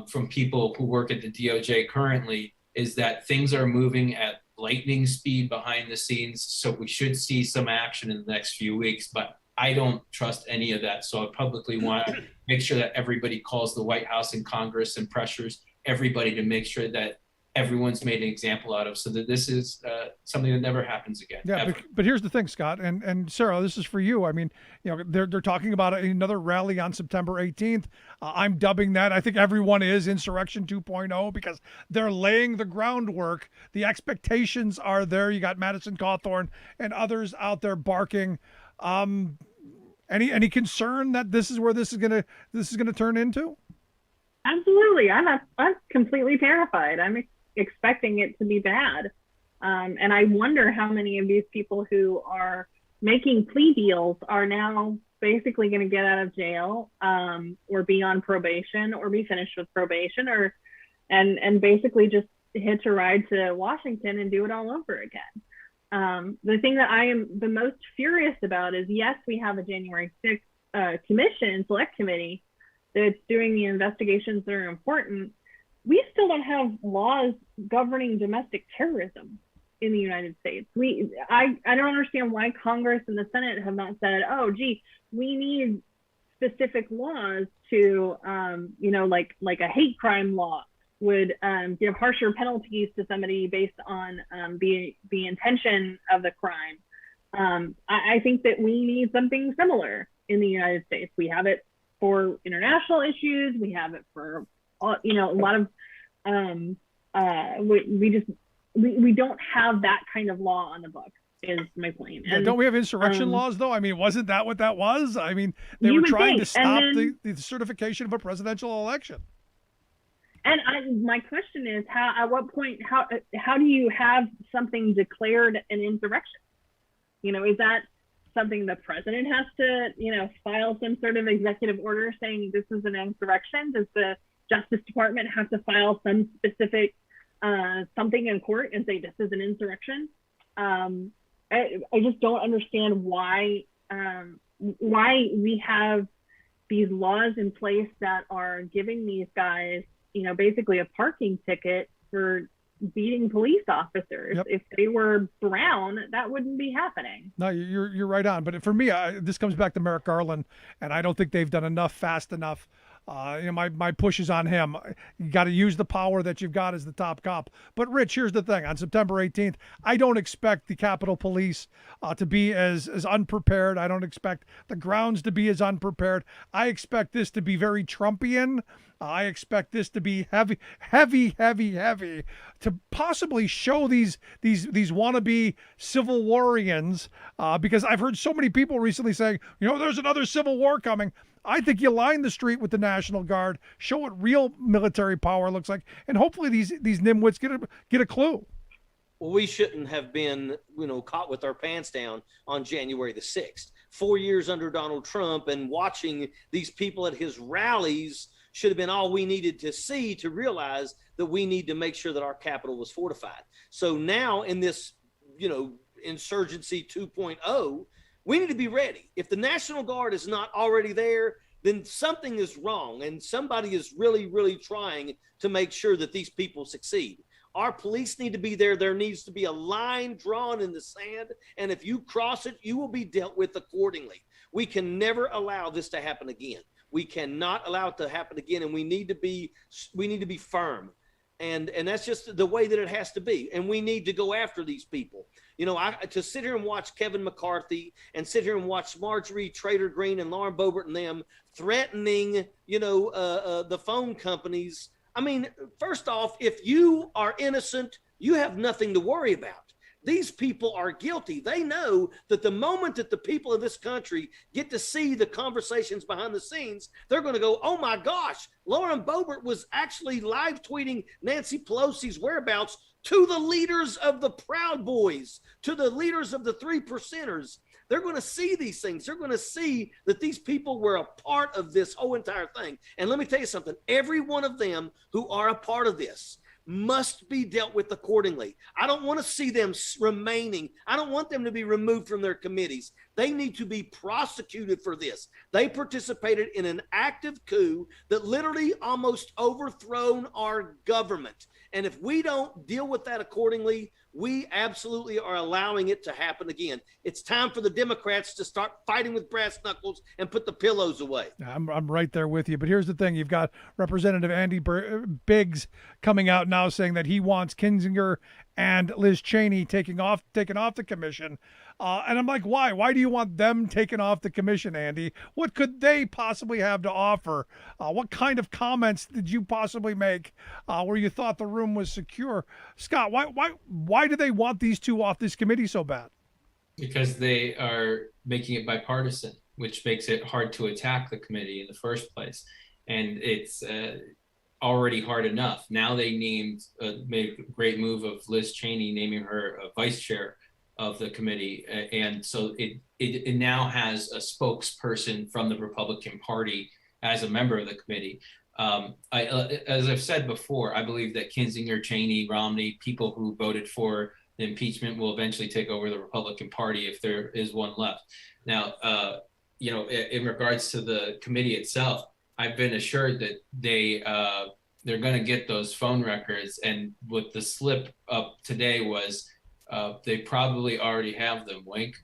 from people who work at the DOJ currently, is that things are moving at lightning speed behind the scenes. So we should see some action in the next few weeks, but I don't trust any of that. So I publicly want to make sure that everybody calls the White House and Congress and pressures everybody to make sure that everyone's made an example out of, so that this is something that never happens again. Yeah, but here's the thing, Scott, and Sarah, this is for you. I mean, they're talking about another rally on September 18th. I'm dubbing that, I think everyone is, Insurrection 2.0, because they're laying the groundwork. The expectations are there. You got Madison Cawthorn and others out there barking. Any concern that this is where this is gonna turn into? Absolutely. I'm completely terrified. I'm expecting it to be bad. And I wonder how many of these people who are making plea deals are now basically going to get out of jail, or be on probation, or be finished with probation, and basically just hitch a ride to Washington and do it all over again. The thing that I am the most furious about is, yes, we have a January 6th select committee that's doing the investigations that are important. We still don't have laws governing domestic terrorism in the United States. I don't understand why Congress and the Senate have not said, oh, gee, we need specific laws to, like a hate crime law would give harsher penalties to somebody based on the intention of the crime. I think that we need something similar in the United States. We have it for international issues. We have it for, a lot of, we don't have that kind of law on the books, is my point. And don't we have insurrection laws, though? I mean, wasn't that what that was? I mean, they were trying to stop the certification of a presidential election. And my question is, at what point, how do you have something declared an insurrection? Is that something the president has to, file some sort of executive order saying this is an insurrection? Does the Justice Department have to file some specific something in court and say this is an insurrection? I just don't understand why we have these laws in place that are giving these guys, basically a parking ticket for beating police officers. Yep. If they were brown, that wouldn't be happening. No, you're right on. But for me, this comes back to Merrick Garland, and I don't think they've done enough fast enough. My push is on him. You got to use the power that you've got as the top cop. But Rich, here's the thing: on September 18th, I don't expect the Capitol Police to be as unprepared. I don't expect the grounds to be as unprepared. I expect this to be very Trumpian. I expect this to be heavy, to possibly show these wannabe civil warians, because I've heard so many people recently saying, there's another civil war coming. I think you line the street with the National Guard, show what real military power looks like, and hopefully these nimwits get a clue. Well, we shouldn't have been, caught with our pants down on January the 6th. 4 years under Donald Trump, and watching these people at his rallies should have been all we needed to see to realize that we need to make sure that our capital was fortified. So now in this, insurgency 2.0, we need to be ready. If the National Guard is not already there, then something is wrong, and somebody is really, really trying to make sure that these people succeed. Our police need to be there. There needs to be a line drawn in the sand, and if you cross it, you will be dealt with accordingly. We can never allow this to happen again. We cannot allow it to happen again, and we need to be firm. And that's just the way that it has to be. And we need to go after these people. To sit here and watch Kevin McCarthy and sit here and watch Marjorie Trader Green and Lauren Boebert and them threatening, the phone companies. I mean, first off, if you are innocent, you have nothing to worry about. These people are guilty. They know that the moment that the people of this country get to see the conversations behind the scenes, they're going to go, oh my gosh, Lauren Boebert was actually live tweeting Nancy Pelosi's whereabouts to the leaders of the Proud Boys, to the leaders of the 3%ers. They're going to see these things. They're going to see that these people were a part of this whole entire thing. And let me tell you something, every one of them who are a part of this must be dealt with accordingly. I don't want to see them remaining. I don't want them to be removed from their committees. They need to be prosecuted for this. They participated in an active coup that literally almost overthrown our government. And if we don't deal with that accordingly, we absolutely are allowing it to happen again. It's time for the Democrats to start fighting with brass knuckles and put the pillows away. I'm right there with you. But here's the thing. You've got Representative Andy Biggs coming out now saying that he wants Kinzinger and Liz Cheney taken off the commission. And I'm like, why? Why do you want them taken off the commission, Andy? What could they possibly have to offer? What kind of comments did you possibly make where you thought the room was secure? Scott, why do they want these two off this committee so bad? Because they are making it bipartisan, which makes it hard to attack the committee in the first place. And it's already hard enough. Now they made a great move of Liz Cheney naming her vice chair of the committee, and so it now has a spokesperson from the Republican Party as a member of the committee. As I've said before, I believe that Kinzinger, Cheney, Romney, people who voted for the impeachment will eventually take over the Republican Party if there is one left. Now, in regards to the committee itself, I've been assured that they're going to get those phone records, and what the slip up today was, they probably already have them, wink,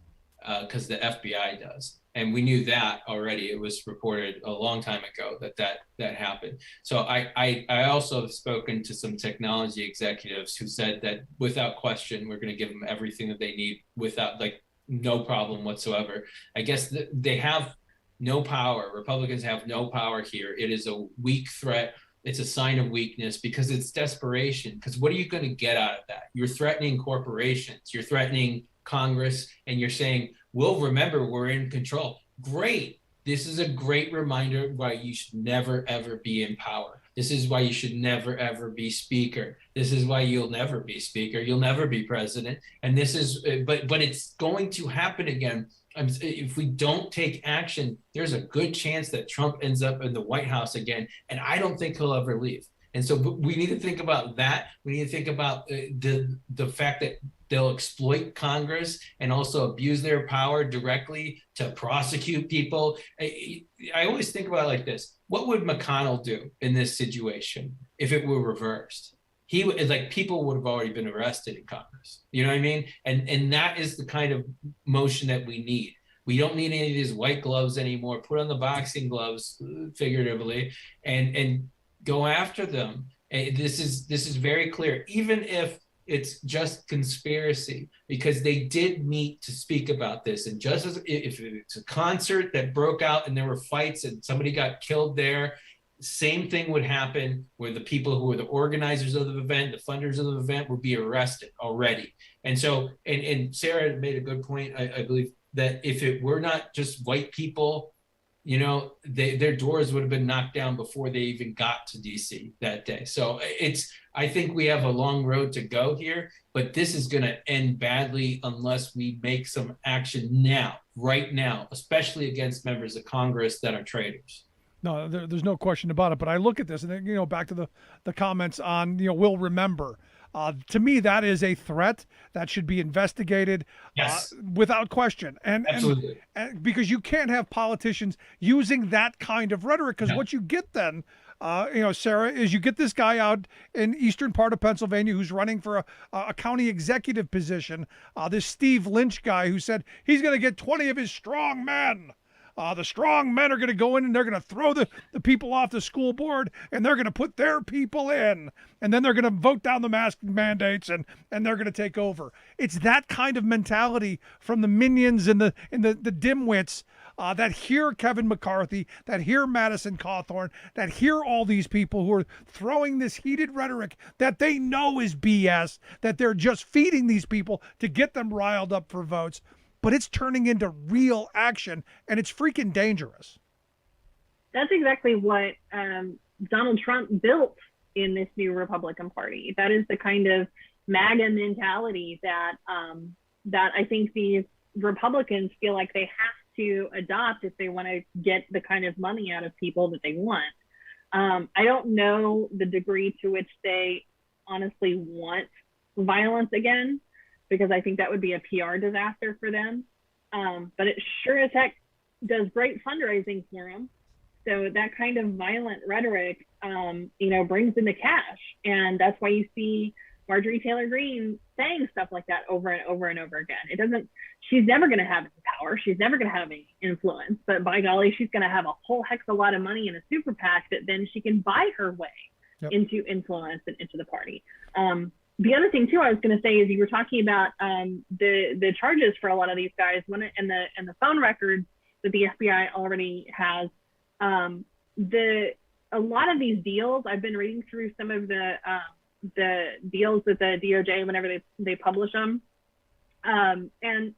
because the FBI does. And we knew that already. It was reported a long time ago that happened. So I also have spoken to some technology executives who said that without question, we're going to give them everything that they need without no problem whatsoever. I guess they have no power. Republicans have no power here. It is a weak threat. It's a sign of weakness because it's desperation. Because what are you going to get out of that? You're threatening corporations. You're threatening Congress, and you're saying, we'll remember we're in control. Great. This is a great reminder why you should never, ever be in power. This is why you should never, ever be speaker. This is why you'll never be speaker. You'll never be president. And this is, but it's going to happen again. If we don't take action, there's a good chance that Trump ends up in the White House again. And I don't think he'll ever leave. And so we need to think about that. We need to think about the fact that they'll exploit Congress and also abuse their power directly to prosecute people. I always think about it like this. What would McConnell do in this situation if it were reversed? He would, like, people would have already been arrested in Congress. You know what I mean? And that is the kind of motion that we need. We don't need any of these white gloves anymore. Put on the boxing gloves, figuratively, and go after them. This is very clear, even if it's just conspiracy, because they did meet to speak about this. And just as if it's a concert that broke out and there were fights and somebody got killed there, same thing would happen where the people who were the organizers of the event, the funders of the event, would be arrested already. And so, and Sarah made a good point, I believe, that if it were not just white people, you know, their doors would have been knocked down before they even got to DC that day. So I think we have a long road to go here, but this is going to end badly unless we make some action now, right now, especially against members of Congress that are traitors. No, there's no question about it. But I look at this and then, you know, back to the comments on, you know, we'll remember. To me, that is a threat that should be investigated, yes, without question. Absolutely. And because you can't have politicians using that kind of rhetoric, because what you get then, you know, Sarah, is you get this guy out in eastern part of Pennsylvania who's running for a county executive position, this Steve Lynch guy who said he's going to get 20 of his strong men. The strong men are going to go in and they're going to throw the people off the school board and they're going to put their people in. And then they're going to vote down the mask mandates and they're going to take over. It's that kind of mentality from the minions and the dimwits that hear Kevin McCarthy, that hear Madison Cawthorn, that hear all these people who are throwing this heated rhetoric that they know is BS, that they're just feeding these people to get them riled up for votes. But it's turning into real action, and it's freaking dangerous. That's exactly what Donald Trump built in this new Republican Party. That is the kind of MAGA mentality that that I think these Republicans feel like they have to adopt if they want to get the kind of money out of people that they want. I don't know the degree to which they honestly want violence again, because I think that would be a PR disaster for them. But it sure as heck does great fundraising for them. So that kind of violent rhetoric, you know, brings in the cash. And that's why you see Marjorie Taylor Greene saying stuff like that over and over and over again. She's never going to have any power. She's never going to have any influence. But by golly, she's going to have a whole heck of a lot of money in a super PAC that then she can buy her way into influence and into the party. The other thing too, I was going to say is you were talking about the charges for a lot of these guys and the phone records that the FBI already has. A lot of these deals, I've been reading through some of the deals that the DOJ, whenever they publish them, and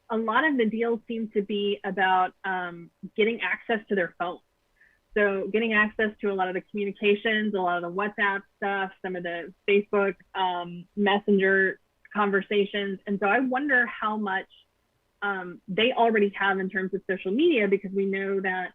a lot of the deals seem to be about getting access to their phones. So getting access to a lot of the communications, a lot of the WhatsApp stuff, some of the Facebook Messenger conversations. And so I wonder how much they already have in terms of social media, because we know that,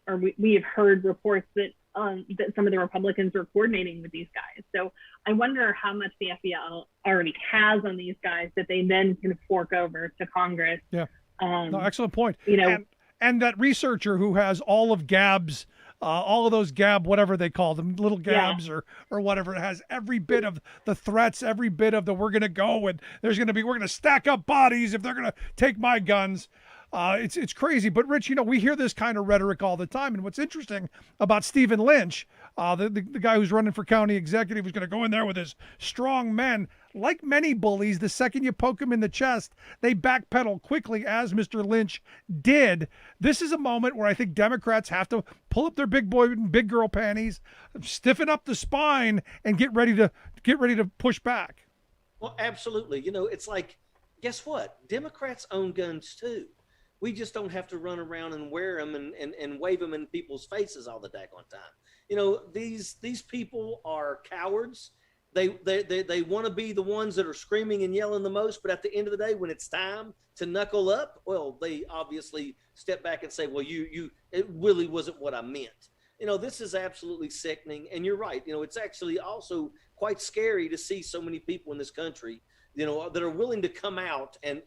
or we have heard reports that some of the Republicans are coordinating with these guys. So I wonder how much the FBI already has on these guys that they then can fork over to Congress. Yeah, no, excellent point. You know, and that researcher who has all of Gab's, all of those Gab, whatever they call them, little Gabs or whatever, it has every bit of the threats, every bit of the we're going to go and we're going to stack up bodies if they're going to take my guns. It's crazy. But Rich, you know, we hear this kind of rhetoric all the time. And what's interesting about Stephen Lynch, the guy who's running for county executive, who's going to go in there with his strong men, like many bullies, the second you poke them in the chest, they backpedal quickly, as Mr. Lynch did. This is a moment where I think Democrats have to pull up their big boy and big girl panties, stiffen up the spine, and get ready to push back. Well, absolutely. You know, it's like, guess what? Democrats own guns too. We just don't have to run around and wear them and wave them in people's faces all the daggone time. You know, these people are cowards. They want to be the ones that are screaming and yelling the most, but at the end of the day, when it's time to knuckle up, well, they obviously step back and say, well, it really wasn't what I meant. You know, this is absolutely sickening. And you're right. You know, it's actually also quite scary to see so many people in this country, you know, that are willing to come out and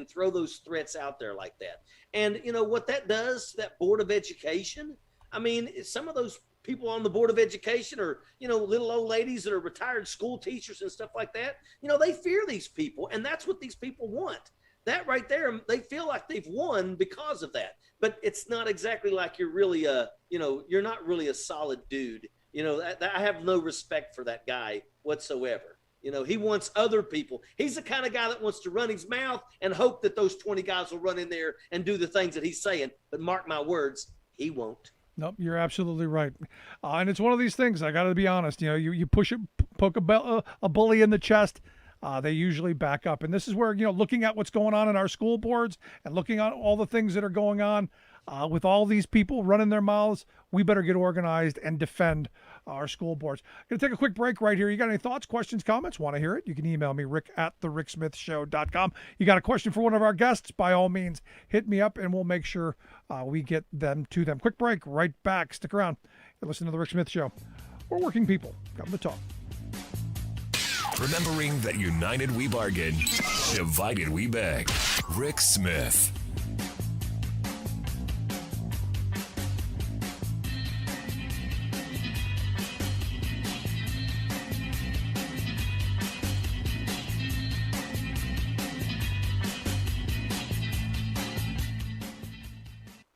throw those threats out there like that. And, you know, what that does to that Board of Education, I mean, some of those people on the Board of Education are, you know, little old ladies that are retired school teachers and stuff like that. You know, they fear these people, and that's what these people want. That right there, they feel like they've won because of that. But it's not exactly like you're really you're not really a solid dude. You know, I have no respect for that guy whatsoever. You know, he wants other people. He's the kind of guy that wants to run his mouth and hope that those 20 guys will run in there and do the things that he's saying. But mark my words, he won't. Nope, you're absolutely right. And it's one of these things, I got to be honest, you know, you poke a bully in the chest, they usually back up. And this is where, you know, looking at what's going on in our school boards and looking at all the things that are going on with all these people running their mouths, we better get organized and defend our school boards. Going to take a quick break right here. You got any thoughts, questions, comments? Want to hear it? You can email me, rick@thericksmithshow.com. You got a question for one of our guests? By all means, hit me up and we'll make sure we get them to them. Quick break, right back. Stick around. You're listening to The Rick Smith Show. We're working people. Come to talk. Remembering that united we bargain, divided we beg. Rick Smith.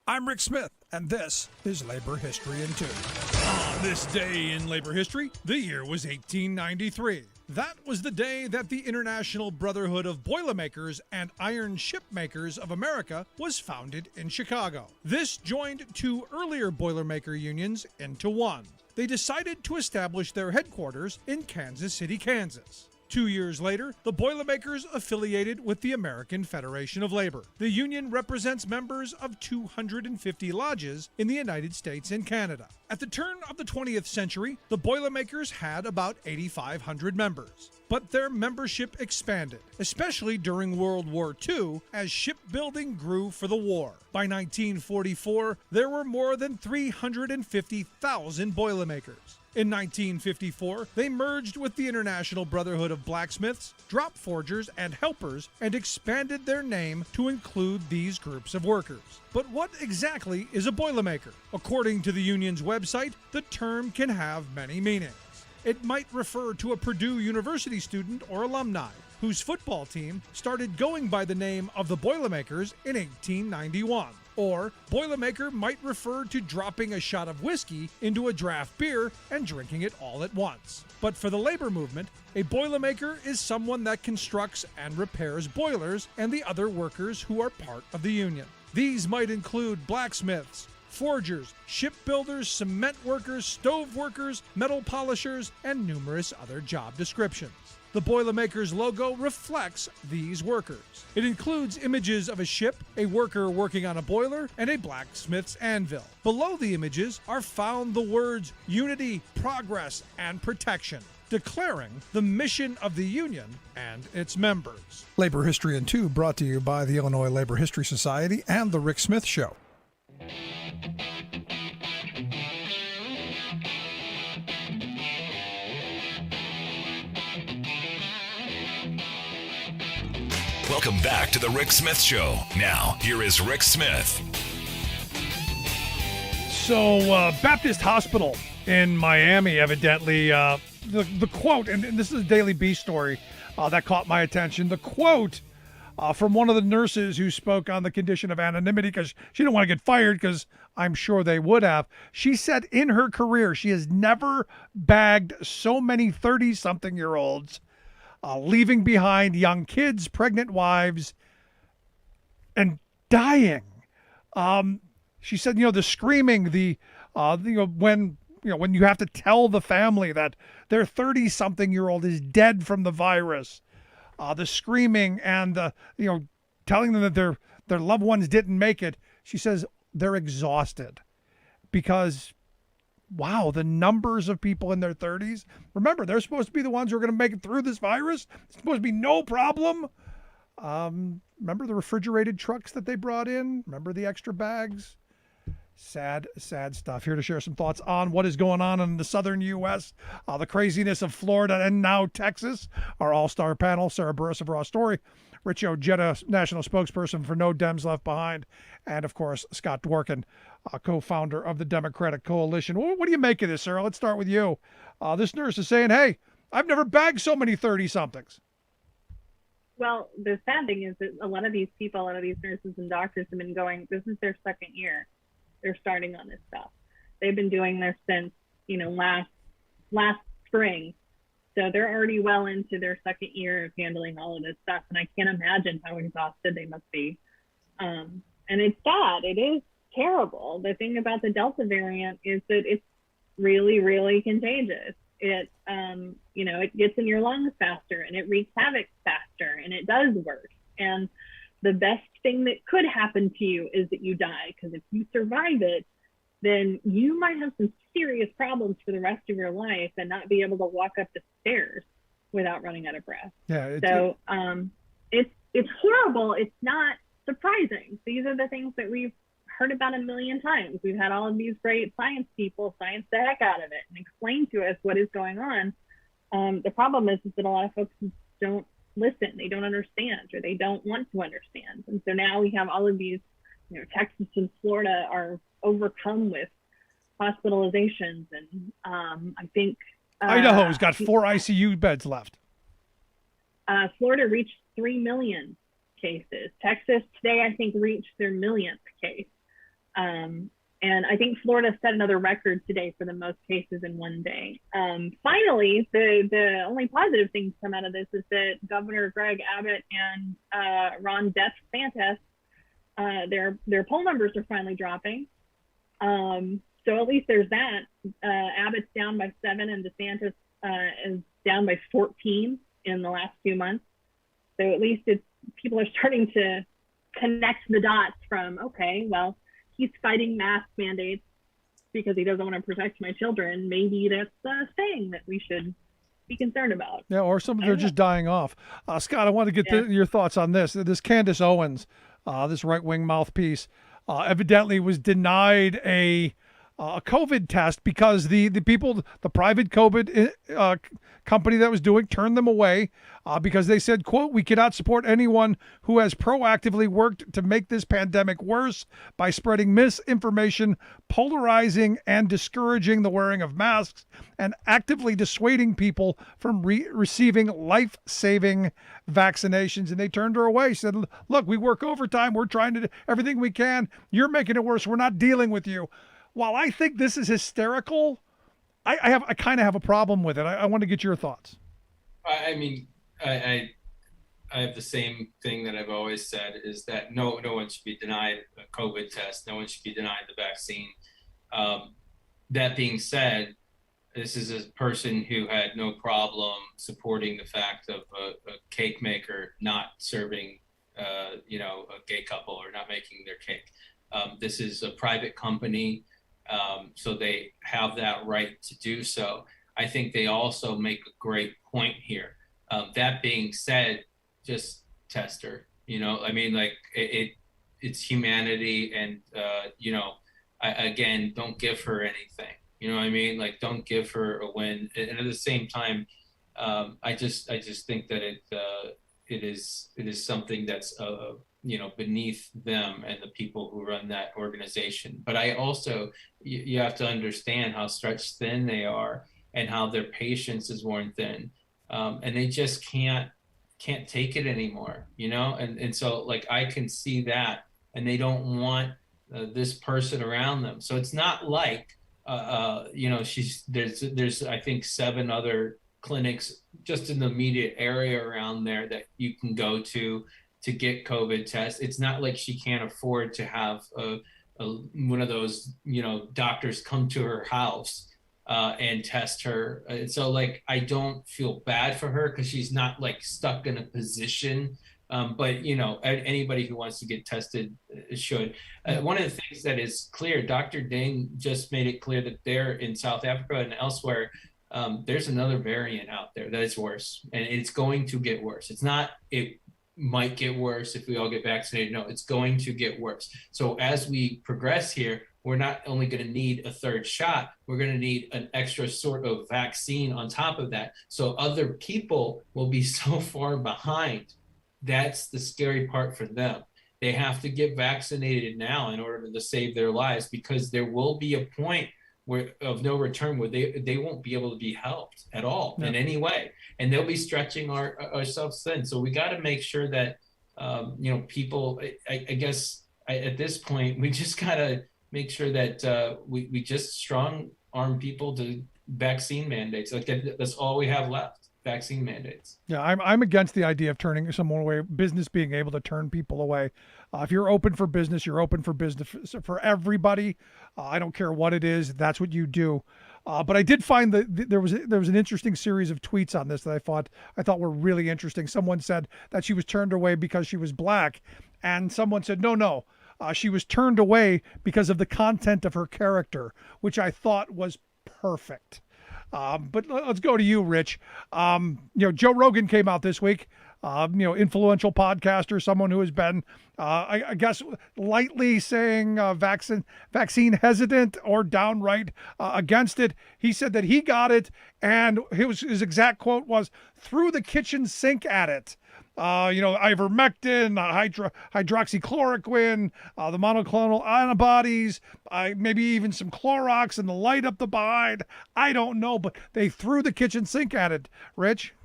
I'm Rick Smith, and this is Labor History in 2. On this day in labor history, the year was 1893. That was the day that the International Brotherhood of Boilermakers and Iron Shipmakers of America was founded in Chicago. This joined two earlier Boilermaker unions into one. They decided to establish their headquarters in Kansas City, Kansas. 2 years later, the Boilermakers affiliated with the American Federation of Labor. The union represents members of 250 lodges in the United States and Canada. At the turn of the 20th century, the Boilermakers had about 8,500 members. But their membership expanded, especially during World War II, as shipbuilding grew for the war. By 1944, there were more than 350,000 Boilermakers. In 1954, they merged with the International Brotherhood of Blacksmiths, Drop Forgers, and Helpers and expanded their name to include these groups of workers. But what exactly is a Boilermaker? According to the union's website, the term can have many meanings. It might refer to a Purdue University student or alumni whose football team started going by the name of the Boilermakers in 1891. Or Boilermaker might refer to dropping a shot of whiskey into a draft beer and drinking it all at once. But for the labor movement, a Boilermaker is someone that constructs and repairs boilers and the other workers who are part of the union. These might include blacksmiths, forgers, shipbuilders, cement workers, stove workers, metal polishers, and numerous other job descriptions. The Boilermaker's logo reflects these workers. It includes images of a ship, a worker working on a boiler, and a blacksmith's anvil. Below the images are found the words unity, progress, and protection, declaring the mission of the union and its members. Labor History in 2 brought to you by the Illinois Labor History Society and The Rick Smith Show. Welcome back to the Rick Smith Show. Now, here is Rick Smith. So, Baptist Hospital in Miami, evidently, the quote, and this is a Daily Beast story that caught my attention. The quote from one of the nurses who spoke on the condition of anonymity because she didn't want to get fired because I'm sure they would have. She said in her career, she has never bagged so many 30-something-year-olds leaving behind young kids, pregnant wives, and dying. She said, the screaming, when you have to tell the family that their 30-something-year-old is dead from the virus, the screaming and the, telling them that their loved ones didn't make it. She says they're exhausted because, wow, the numbers of people in their 30s. Remember, they're supposed to be the ones who are going to make it through this virus. It's supposed to be no problem. Remember the refrigerated trucks that they brought in? Remember the extra bags? Sad, sad stuff. Here to share some thoughts on what is going on in the southern U.S., the craziness of Florida and now Texas. Our all-star panel, Sarah Burris of RawStory, Rich Ojeda, national spokesperson for No Dems Left Behind, and, of course, Scott Dworkin, co-founder of the Democratic Coalition. What do you make of this, Sarah? Let's start with you. This nurse is saying, hey, I've never bagged so many 30-somethings. Well, the sad thing is that a lot of these people, a lot of these nurses and doctors have been going, this is their second year. They're starting on this stuff. They've been doing this since, last spring. So they're already well into their second year of handling all of this stuff. And I can't imagine how exhausted they must be. And it's sad. It is terrible. The thing about the Delta variant is that it's really, really contagious. It, it gets in your lungs faster and it wreaks havoc faster and it does worse. And the best thing that could happen to you is that you die, because if you survive it, then you might have some serious problems for the rest of your life and not be able to walk up the stairs without running out of breath. Yeah. It's horrible. It's not surprising. These are the things that we've heard about a million times. We've had all of these great science people science the heck out of it and explain to us what is going on. The problem is that a lot of folks don't listen, they don't understand, or they don't want to understand. And so now we have all of these, Texas and Florida are overcome with hospitalizations. And I think Idaho's got 4 ICU beds left. Florida reached 3 million cases. Texas today, I think, reached their millionth case. And I think Florida set another record today for the most cases in one day. Finally, the only positive thing to come out of this is that Governor Greg Abbott and Ron DeSantis, their poll numbers are finally dropping. So at least there's that. Abbott's down by 7 and DeSantis is down by 14 in the last few months. So at least people are starting to connect the dots from, okay, well, he's fighting mask mandates because he doesn't want to protect my children. Maybe that's a thing that we should be concerned about. Yeah, or some of them are just dying off. Scott, I want to get your thoughts on this. This Candace Owens, this right-wing mouthpiece, evidently was denied a COVID test because the private COVID company that was doing turned them away because they said, quote, "We cannot support anyone who has proactively worked to make this pandemic worse by spreading misinformation, polarizing and discouraging the wearing of masks, and actively dissuading people from receiving life-saving vaccinations." And they turned her away, said, look, we work overtime. We're trying to do everything we can. You're making it worse. We're not dealing with you. While I think this is hysterical, I kind of have a problem with it. I want to get your thoughts. I mean, I have the same thing that I've always said, is that no one should be denied a COVID test. No one should be denied the vaccine. That being said, this is a person who had no problem supporting the fact of a cake maker not serving, a gay couple or not making their cake. This is a private company. So they have that right to do so. I think they also make a great point here. That being said, just test her, it's humanity. And, again, don't give her anything, don't give her a win. And at the same time, I just think that it is something that's, beneath them and the people who run that organization. But I also, you have to understand how stretched thin they are and how their patience is worn thin. And they just can't take it anymore, and so I can see that, and they don't want this person around them. So it's not like, there's I think 7 other clinics just in the immediate area around there that you can go to get COVID tests. It's not like she can't afford to have one of those, doctors come to her house and test her. And so I don't feel bad for her because she's not stuck in a position But anybody who wants to get tested should. One of the things that is clear, Dr. Ding just made it clear that there in South Africa and elsewhere, there's another variant out there that is worse, and it's going to get worse. It's not, it might get worse if we all get vaccinated. No, it's going to get worse. So as we progress here, we're not only going to need a third shot, we're going to need an extra sort of vaccine on top of that. So other people will be so far behind. That's the scary part for them. They have to get vaccinated now in order to save their lives, because there will be a point of no return where they won't be able to be helped at all in any way. And they'll be stretching ourselves thin. So we got to make sure that, people, I guess at this point, we just got to make sure that we just strong arm people to vaccine mandates. Like that's all we have left. Vaccine mandates. Yeah, I'm against the idea of turning someone away, business being able to turn people away. If you're open for business, you're open for business for everybody. I don't care what it is. That's what you do. But I did find that there was an interesting series of tweets on this that I thought were really interesting. Someone said that she was turned away because she was black, and someone said no. She was turned away because of the content of her character, which I thought was perfect. But let's go to you, Rich. Joe Rogan came out this week, influential podcaster, someone who has been, I guess, lightly saying vaccine hesitant or downright against it. He said that he got it, and his exact quote was, "threw the kitchen sink at it." Ivermectin, hydroxychloroquine, the monoclonal antibodies, maybe even some Clorox and the light up the behind. I don't know, but they threw the kitchen sink at it. Rich?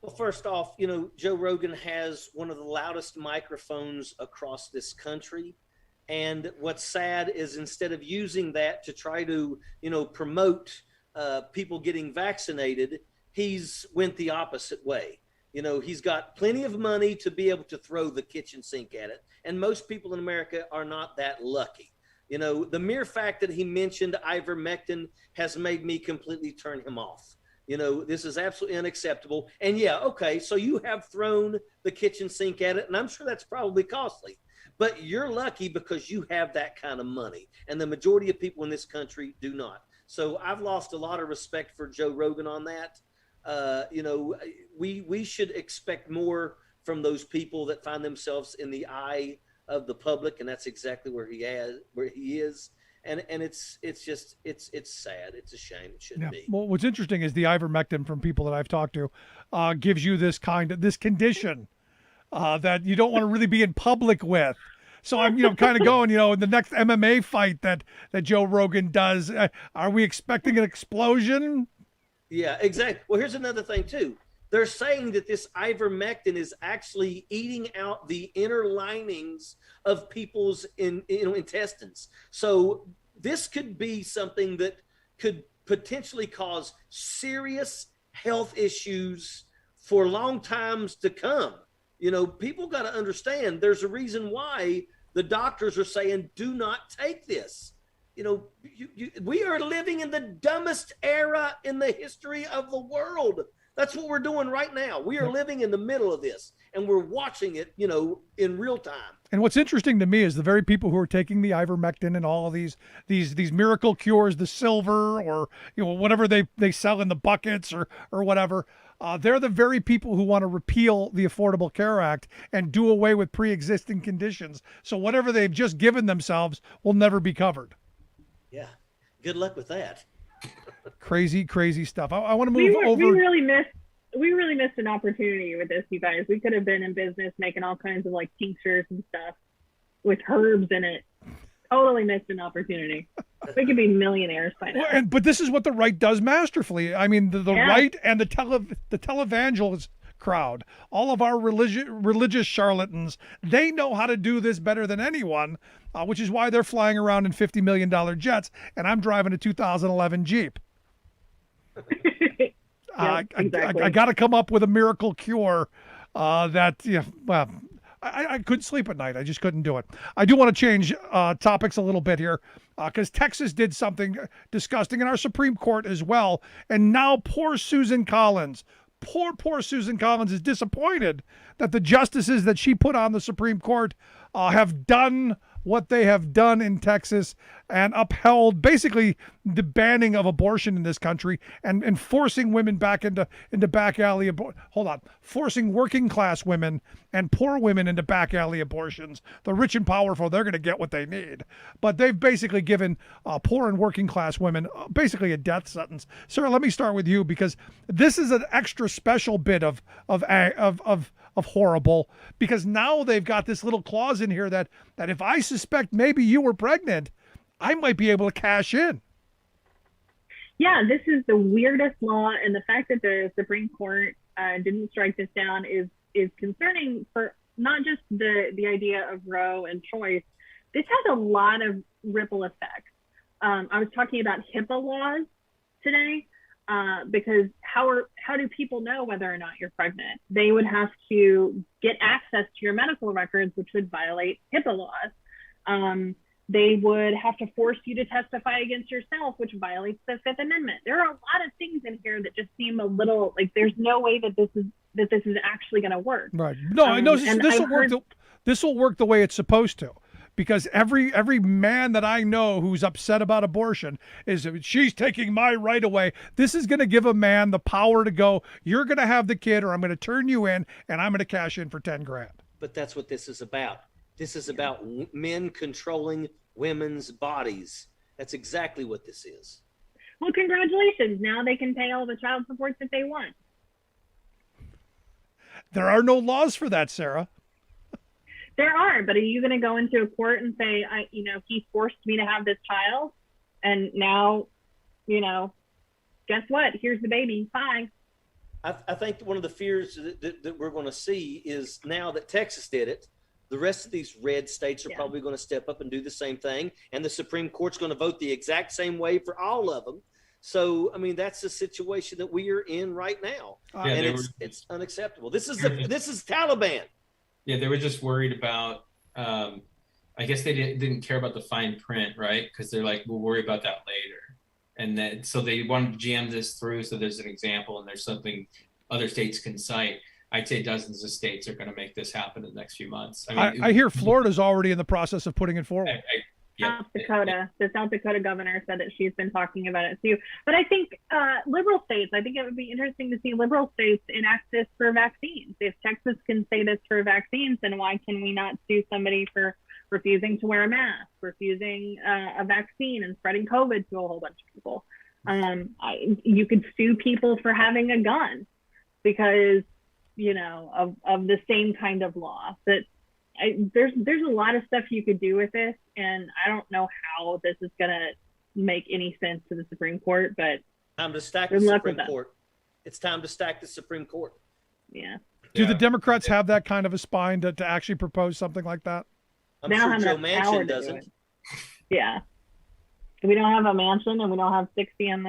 Well, first off, Joe Rogan has one of the loudest microphones across this country. And what's sad is instead of using that to try to, promote people getting vaccinated, he's went the opposite way. He's got plenty of money to be able to throw the kitchen sink at it. And most people in America are not that lucky. The mere fact that he mentioned ivermectin has made me completely turn him off. This is absolutely unacceptable. And yeah, okay, so you have thrown the kitchen sink at it, and I'm sure that's probably costly. But you're lucky because you have that kind of money. And the majority of people in this country do not. So I've lost a lot of respect for Joe Rogan on that. We should expect more from those people that find themselves in the eye of the public, and that's exactly where he is. And it's sad. It's a shame. It shouldn't be. Well, what's interesting is the ivermectin, from people that I've talked to, gives you this condition that you don't want to really be in public with. So I'm, kind of going, in the next MMA fight that Joe Rogan does, are we expecting an explosion? Yeah, exactly. Well, here's another thing too. They're saying that this ivermectin is actually eating out the inner linings of people's intestines. So this could be something that could potentially cause serious health issues for long times to come. People got to understand there's a reason why the doctors are saying, do not take this. We are living in the dumbest era in the history of the world. That's what we're doing right now. We are living in the middle of this, and we're watching it, in real time. And what's interesting to me is the very people who are taking the ivermectin and all of these miracle cures, the silver or whatever they sell in the buckets or whatever. They're the very people who want to repeal the Affordable Care Act and do away with pre-existing conditions. So whatever they've just given themselves will never be covered. Yeah. Good luck with that. Crazy stuff. I want to move over. We really missed an opportunity with this, you guys. We could have been in business making all kinds of tinctures and stuff with herbs in it. Totally missed an opportunity. We could be millionaires by now. But this is what the right does masterfully. I mean, the right and the televangelist crowd, all of our religious charlatans, they know how to do this better than anyone, which is why they're flying around in $50 million jets, and I'm driving a 2011 Jeep. Exactly. I got to come up with a miracle cure I couldn't sleep at night. I just couldn't do it. I do want to change topics a little bit here because Texas did something disgusting in our Supreme Court as well. And now poor Susan Collins, poor Susan Collins is disappointed that the justices that she put on the Supreme Court have done what they have done in Texas and upheld basically the banning of abortion in this country and forcing women back into back alley forcing working class women and poor women into back alley abortions. The rich and powerful, they're going to get what they need, but they've basically given poor and working class women basically a death sentence. Sarah, let me start with you, because this is an extra special bit of horrible, because now they've got this little clause in here that if I suspect maybe you were pregnant, I might be able to cash in. Yeah, this is the weirdest law, and the fact that the Supreme Court didn't strike this down is concerning for not just the idea of Roe and choice. This has a lot of ripple effects. I was talking about HIPAA laws today. Because how do people know whether or not you're pregnant? They would have to get access to your medical records, which would violate HIPAA laws. They would have to force you to testify against yourself, which violates the Fifth Amendment. There are a lot of things in here that just seem a little like there's no way that this is actually going to work. Right. No, I know this will work. This will work the way it's supposed to. Because every man that I know who's upset about abortion is, she's taking my right away. This is going to give a man the power to go, you're going to have the kid, or I'm going to turn you in, and I'm going to cash in for 10 grand. But that's what this is about. This is about men controlling women's bodies. That's exactly what this is. Well, congratulations. Now they can pay all the child support that they want. There are no laws for that, Sarah. There are, but are you going to go into a court and say, he forced me to have this child, and now, guess what? Here's the baby. Bye. I think one of the fears that we're going to see is now that Texas did it, the rest of these red states are probably going to step up and do the same thing, and the Supreme Court's going to vote the exact same way for all of them. So, I mean, that's the situation that we are in right now, and it's unacceptable. This is Taliban. Yeah, they were just worried about, I guess they didn't care about the fine print, right? Because they're like, we'll worry about that later. And then, so they wanted to jam this through so there's an example and there's something other states can cite. I'd say dozens of states are going to make this happen in the next few months. I hear Florida's already in the process of putting it forward. South Dakota, the South Dakota governor said that she's been talking about it too. But I think liberal states, I think it would be interesting to see liberal states enact this for vaccines. If Texas can say this for vaccines, then why can we not sue somebody for refusing to wear a mask, refusing a vaccine, and spreading COVID to a whole bunch of people? You could sue people for having a gun because, of the same kind of law. That there's a lot of stuff you could do with this, and I don't know how this is going to make any sense to the Supreme Court, but time to stack the Supreme Court. It's time to stack the Supreme Court. Yeah. Do the Democrats have that kind of a spine to actually propose something like that? I'm sure Joe Manchin doesn't. Yeah. We don't have a Manchin, and we don't have 60 on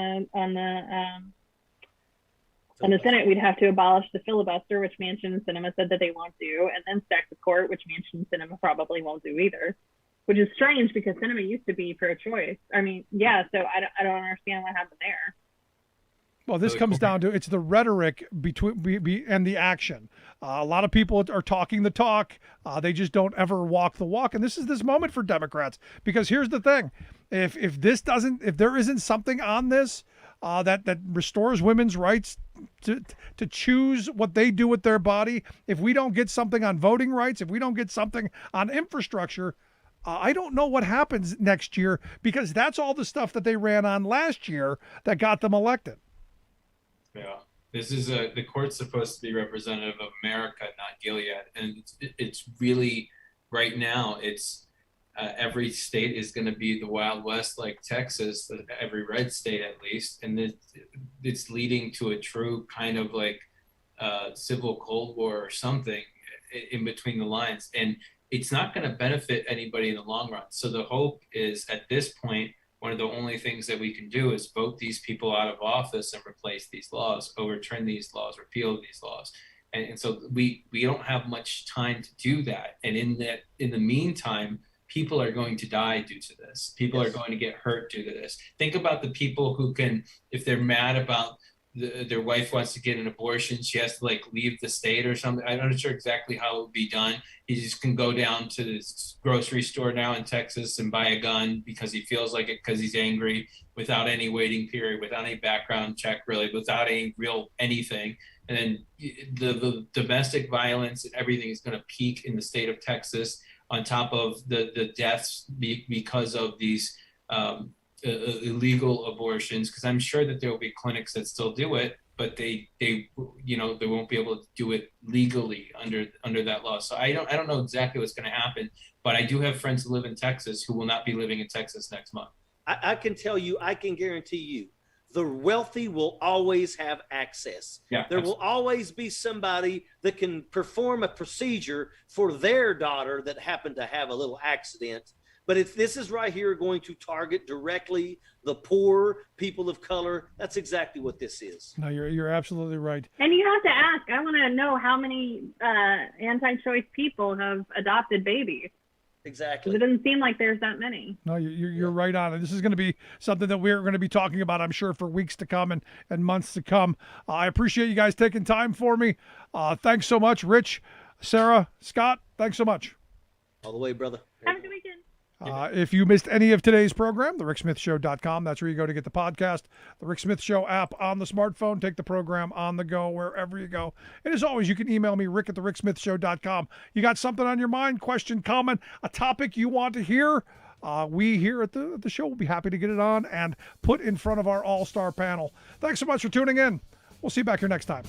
the Senate. We'd have to abolish the filibuster, which Manchin and Sinema said that they won't do, and then stack the court, which Manchin and Sinema probably won't do either, which is strange because Sinema used to be for a choice. I mean, yeah, so I don't understand what happened there. Well, this comes down to it's the rhetoric between and the action. A lot of people are talking the talk. They just don't ever walk the walk. And this is this moment for Democrats, because here's the thing: if there isn't something on this that restores women's rights to choose what they do with their body, if we don't get something on voting rights, if we don't get something on infrastructure, I don't know what happens next year, because that's all the stuff that they ran on last year that got them elected. Yeah, this is the court's supposed to be representative of America, not Gilead, and it's really right now. It's every state is going to be the Wild West, like Texas, every red state at least, and it's leading to a true kind of like civil Cold War or something in between the lines, and it's not going to benefit anybody in the long run. So the hope is, at this point, one of the only things that we can do is vote these people out of office and replace these laws, overturn these laws, repeal these laws. And so we don't have much time to do that. And in the meantime, people are going to die due to this. People are going to get hurt due to this. Think about the people who can, if they're mad about their wife wants to get an abortion, she has to like leave the state or something. I'm not sure exactly how it would be done. He just can go down to the grocery store now in Texas and buy a gun because he feels like it, because he's angry, without any waiting period, without any background check, really, without any real anything. And then the domestic violence and everything is going to peak in the state of Texas, on top of the deaths because of these illegal abortions, because I'm sure that there will be clinics that still do it, but they won't be able to do it legally under that law. So I don't know exactly what's going to happen, but I do have friends who live in Texas who will not be living in Texas next month. I can tell you, I can guarantee you, the wealthy will always have access. Yeah, there will always be somebody that can perform a procedure for their daughter that happened to have a little accident. But if this is right here going to target directly the poor, people of color, that's exactly what this is. No, you're absolutely right. And you have to ask, I want to know how many anti-choice people have adopted babies. Exactly. It doesn't seem like there's that many. No, you're right on it. This is going to be something that we're going to be talking about, I'm sure, for weeks to come and months to come. I appreciate you guys taking time for me. Thanks so much, Rich, Sarah, Scott. Thanks so much. All the way, brother. Have a good weekend. If you missed any of today's program, thericksmithshow.com. That's where you go to get the podcast. The Rick Smith Show app on the smartphone. Take the program on the go, wherever you go. And as always, you can email me, rick@thericksmithshow.com. You got something on your mind, question, comment, a topic you want to hear? We here at the show will be happy to get it on and put in front of our all-star panel. Thanks so much for tuning in. We'll see you back here next time.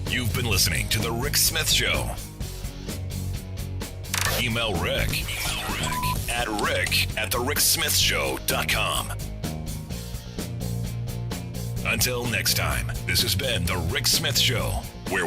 You've been listening to The Rick Smith Show. Email Rick at rick@thericksmithshow.com. Until next time, this has been The Rick Smith Show.